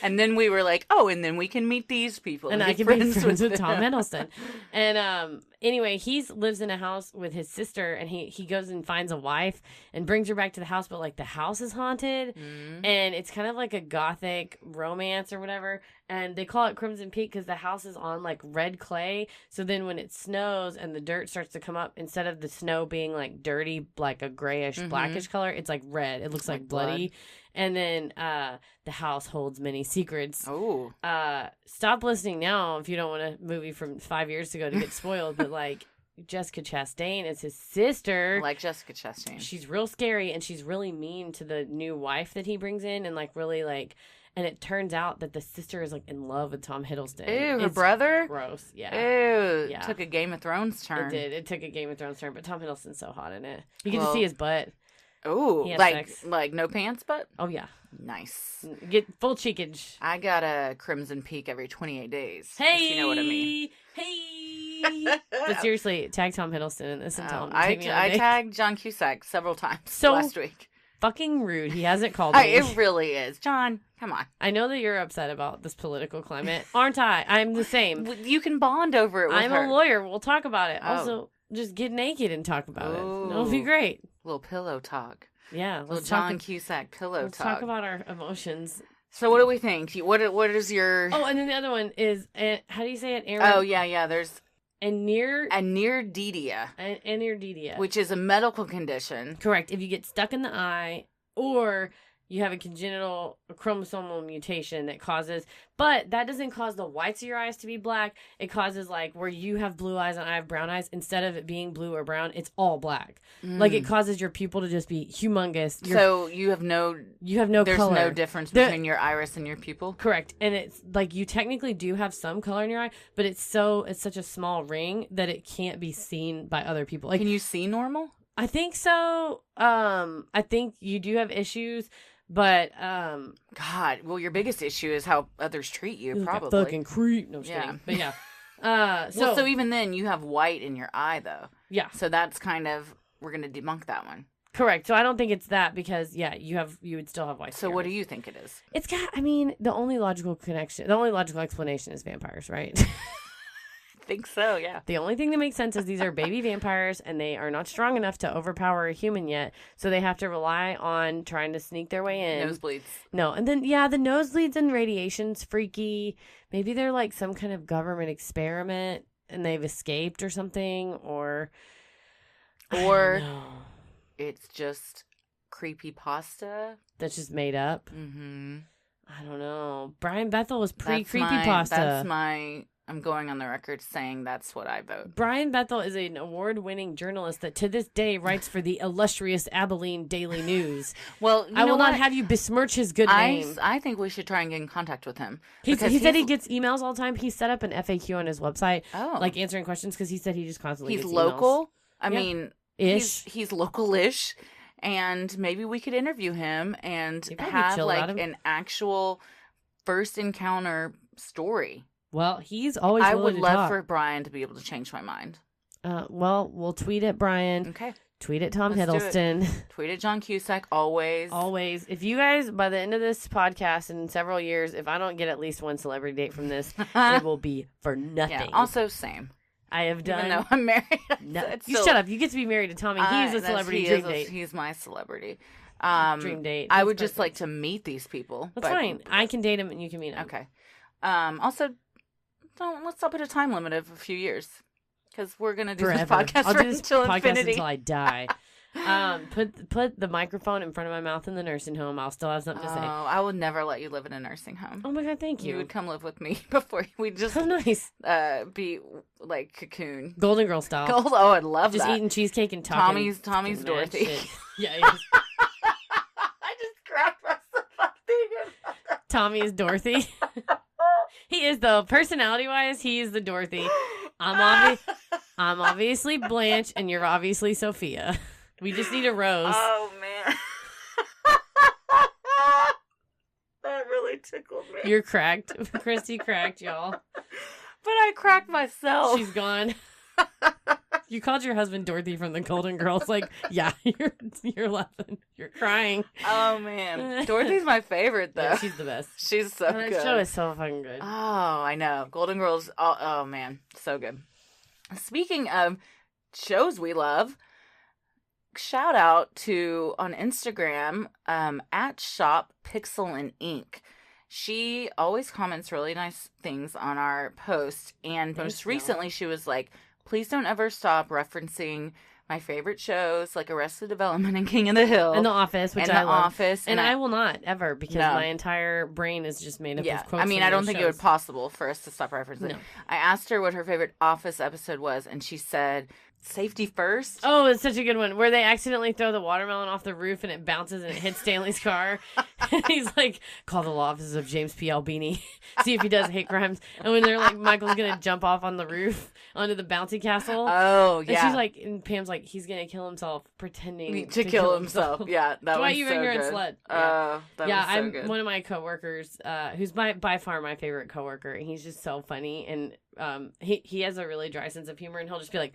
And then we were like, oh, and then we can meet these people. And I can be friends with Tom Hiddleston. And anyway, he lives in a house with his sister, and he goes and finds a wife and brings her back to the house, but like the house is haunted, and it's kind of like a gothic romance or whatever. And they call it Crimson Peak because the house is on like red clay. So then when it snows and the dirt starts to come up, instead of the snow being like dirty, like a grayish, blackish color, it's like red. It looks like bloody. Blood. And then the house holds many secrets. Oh. Stop listening now if you don't want a movie from 5 years ago to get spoiled. But like Jessica Chastain is his sister. I like Jessica Chastain. She's real scary, and she's really mean to the new wife that he brings in, and like really like. And it turns out that the sister is like in love with Tom Hiddleston. Ew, her brother? Gross. Yeah. Ew. Yeah. Took a Game of Thrones turn. It did. It took a Game of Thrones turn, but Tom Hiddleston's so hot in it. You get to see his butt. Oh, like no pants butt? Oh, yeah. Nice. Get full cheekage. I got a Crimson Peak every 28 days. Hey! If you know what I mean. Hey! But seriously, tag Tom Hiddleston in this and tell him to I take me on a date. tagged John Cusack several times So last week. Fucking rude. He hasn't called me. It really is. John, come on. I know that you're upset about this political climate. Aren't I? I'm the same. You can bond over it with I'm her. a lawyer. We'll talk about it. Oh. Also, just get naked and talk about Ooh. it. It'll be great. Little pillow talk. Yeah. Little Let's John Cusack pillow let's talk. talk about our emotions. So what do we think? What is your... Oh, and then the other one is, how do you say it? Oh, yeah. There's... Aniridia. Aniridia. Which is a medical condition. Correct. If you get stuck in the eye, or you have a congenital chromosomal mutation that causes, but that doesn't cause the whites of your eyes to be black. It causes like where you have blue eyes and I have brown eyes. Instead of it being blue or brown, it's all black. Like it causes your pupil to just be humongous. So you have no there's color. no difference between your iris and your pupil? Correct. And it's like you technically do have some color in your eye, but it's such a small ring that it can't be seen by other people. Like, can you see normal? I think so. I think you do have issues, but God, well, your biggest issue is how others treat you. Probably like a fucking creep. No, just kidding. But yeah. So even then, you have white in your eye, though. Yeah. So that's kind of we're gonna debunk that one. Correct. So I don't think it's that because you would still have white. So what do you think it is? It's got. I mean, the only logical explanation is vampires, right? I think so, yeah. The only thing that makes sense is these are baby vampires, and they are not strong enough to overpower a human yet, so they have to rely on trying to sneak their way in. Nosebleeds. No, and then, the nosebleeds and radiation's freaky. Maybe they're like some kind of government experiment, and they've escaped or something, or it's just creepypasta. That's just made up. Mm-hmm. I don't know. Brian Bethel was pre-creepypasta. I'm going on the record saying that's what I vote. Brian Bethel is an award-winning journalist that to this day writes for the illustrious Abilene Daily News. Well, I will not have you besmirch his good name. I think we should try and get in contact with him. He said he gets emails all the time. He set up an FAQ on his website, like answering questions, because he said he just constantly gets local. Emails. I mean, he's local-ish, and maybe we could interview him and have like an actual first encounter story. Well, he's always I willing would to love talk. for Brian to be able to change my mind. Well, we'll tweet at Brian. Okay. Tweet at Tom Hiddleston. Tweet at John Cusack, always. Always. If you guys, by the end of this podcast in several years, if I don't get at least one celebrity date from this, it will be for nothing. Yeah, also, same. I have done. Even though I'm married. Shut up. You get to be married to Tommy. He's a celebrity dream date. He's my celebrity. Dream date. I would just like to meet these people. That's fine. I can date him and you can meet him. Okay. Also, let's not put a time limit of a few years, because we're gonna do this podcast until infinity. Until I die. Put the microphone in front of my mouth in the nursing home. I'll still have something to say. Oh, I would never let you live in a nursing home. Oh my God, thank you. You would come live with me before we just nice. Be like cocoon, Golden Girl style. Oh, I'd love just that. Eating cheesecake and talking. Tommy's Dorothy. Yeah. I just cracked myself thinking. Tommy's Dorothy. He is, though. Personality-wise, he is the Dorothy. I'm obviously Blanche, and you're obviously Sophia. We just need a rose. Oh, man. That really tickled me. You're cracked. Christy cracked, y'all. But I cracked myself. She's gone. You called your husband Dorothy from the Golden Girls. Like, yeah, you're laughing. You're crying. Oh, man. Dorothy's my favorite, though. Yeah, she's the best. She's so good. That show is so fucking good. Oh, I know. Golden Girls. Oh, man. So good. Speaking of shows we love, shout out to, on Instagram, at Shop Pixel and Ink. She always comments really nice things on our post. And most recently, she was like, please don't ever stop referencing my favorite shows like Arrested Development and King of the Hill. And The Office, which I love. Office. And I will not, ever, because my entire brain is just made up of quotes. I mean, I don't think it would be possible for us to stop referencing. No. I asked her what her favorite Office episode was, and she said, Safety First. Oh, it's such a good one, where they accidentally throw the watermelon off the roof and it bounces and it hits Stanley's car. And he's like, call the law offices of James P. Albini, see if he does hate crimes. And when they're like, Michael's gonna jump off on the roof onto the bouncy castle. Oh, yeah. And she's like, and Pam's like, he's gonna kill himself pretending to kill himself. Yeah, that was you so ignorant good. Slut. Yeah, that was so good. One of my coworkers, who's by far my favorite coworker, and he's just so funny, and he has a really dry sense of humor, and he'll just be like,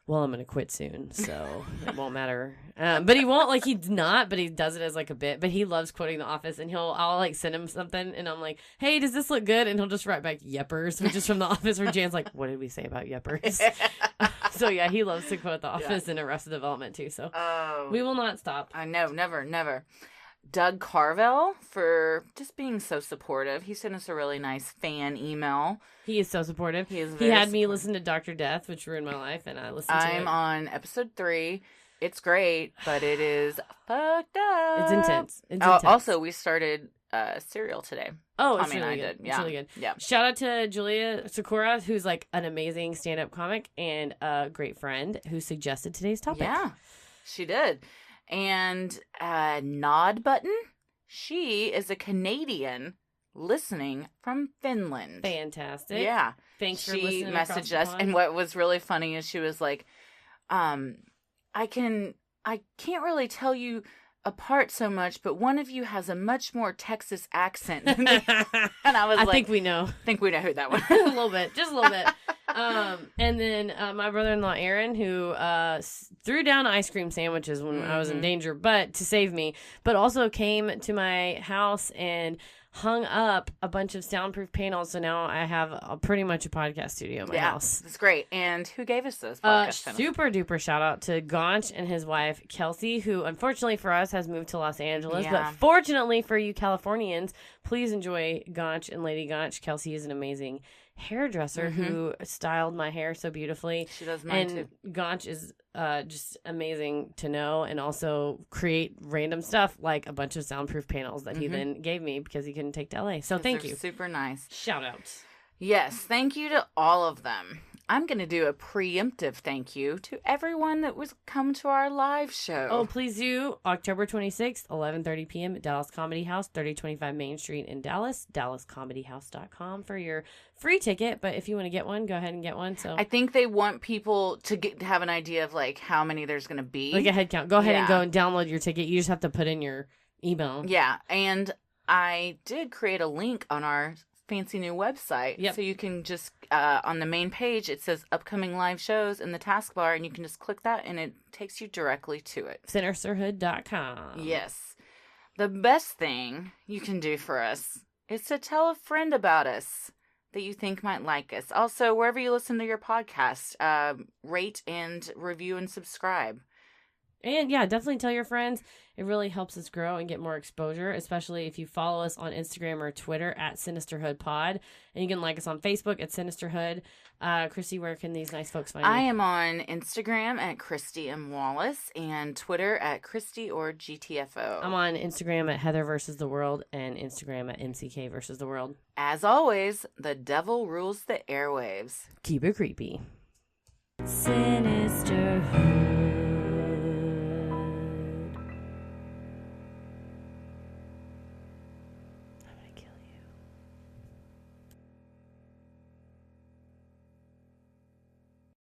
well, I'm going to quit soon, so it won't matter. But he won't, like, he's not, but he does it as, like, a bit. But he loves quoting The Office, and I'll, like, send him something, and I'm like, hey, does this look good? And he'll just write back, Yeppers, which is from The Office, where Jan's like, what did we say about Yeppers? So, yeah, he loves to quote The Office and Arrested Development, too, so we will not stop. I know, never. Doug Carvel for just being so supportive. He sent us a really nice fan email. He is so supportive. He had me listen to Dr. Death, which ruined my life, and I listened to it. I'm on episode 3. It's great, but it is fucked up. It's intense. Also, we started Serial today. Oh, Tommy it's really and I good. did. Yeah. It's really good. Yeah. Shout out to Julia Sakura, who's like an amazing stand-up comic and a great friend who suggested today's topic. Yeah, she did. And Nod Button, she is a Canadian listening from Finland. Fantastic. Yeah. Thanks for listening. She messaged us, and what was really funny is she was like, I can't really tell you apart so much, but one of you has a much more Texas accent than me. And I was like, I think we know who that was. a little bit, just a little bit. And then my brother-in-law Aaron, who threw down ice cream sandwiches when I was in danger, but to save me, but also came to my house and hung up a bunch of soundproof panels. So now I have pretty much a podcast studio in my house. That's great. And who gave us those podcast panels? Super duper shout out to Gaunch and his wife Kelsey, who unfortunately for us has moved to Los Angeles, but fortunately for you Californians, please enjoy Gaunch and Lady Gaunch. Kelsey is an amazing hairdresser who styled my hair so beautifully. She does mine And too. Gaunch is just amazing to know, and also create random stuff like a bunch of soundproof panels that he then gave me because he couldn't take to LA. So thank you. Super nice. Shout outs. Yes, thank you to all of them. I'm going to do a preemptive thank you to everyone that was come to our live show. Oh, please do. October 26th, 11:30 p.m. at Dallas Comedy House, 3025 Main Street in Dallas, dallascomedyhouse.com for your free ticket. But if you want to get one, go ahead and get one. So I think they want people to have an idea of like how many there's going to be. like a head count. Go ahead and go and download your ticket. You just have to put in your email. Yeah, and I did create a link on our fancy new website. Yep. So you can just, on the main page, it says upcoming live shows in the taskbar, and you can just click that, and it takes you directly to it. Sinisterhood.com. Yes. The best thing you can do for us is to tell a friend about us that you think might like us. Also, wherever you listen to your podcast, rate and review and subscribe. And yeah, definitely tell your friends. It really helps us grow and get more exposure, especially if you follow us on Instagram or Twitter at Sinisterhood Pod. And you can like us on Facebook at Sinisterhood. Christy, where can these nice folks find you? I am on Instagram at Christy M. Wallace and Twitter at Christy or GTFO. I'm on Instagram at Heather versus the World and Instagram at MCK versus the World. As always, the devil rules the airwaves. Keep it creepy. Sinisterhood.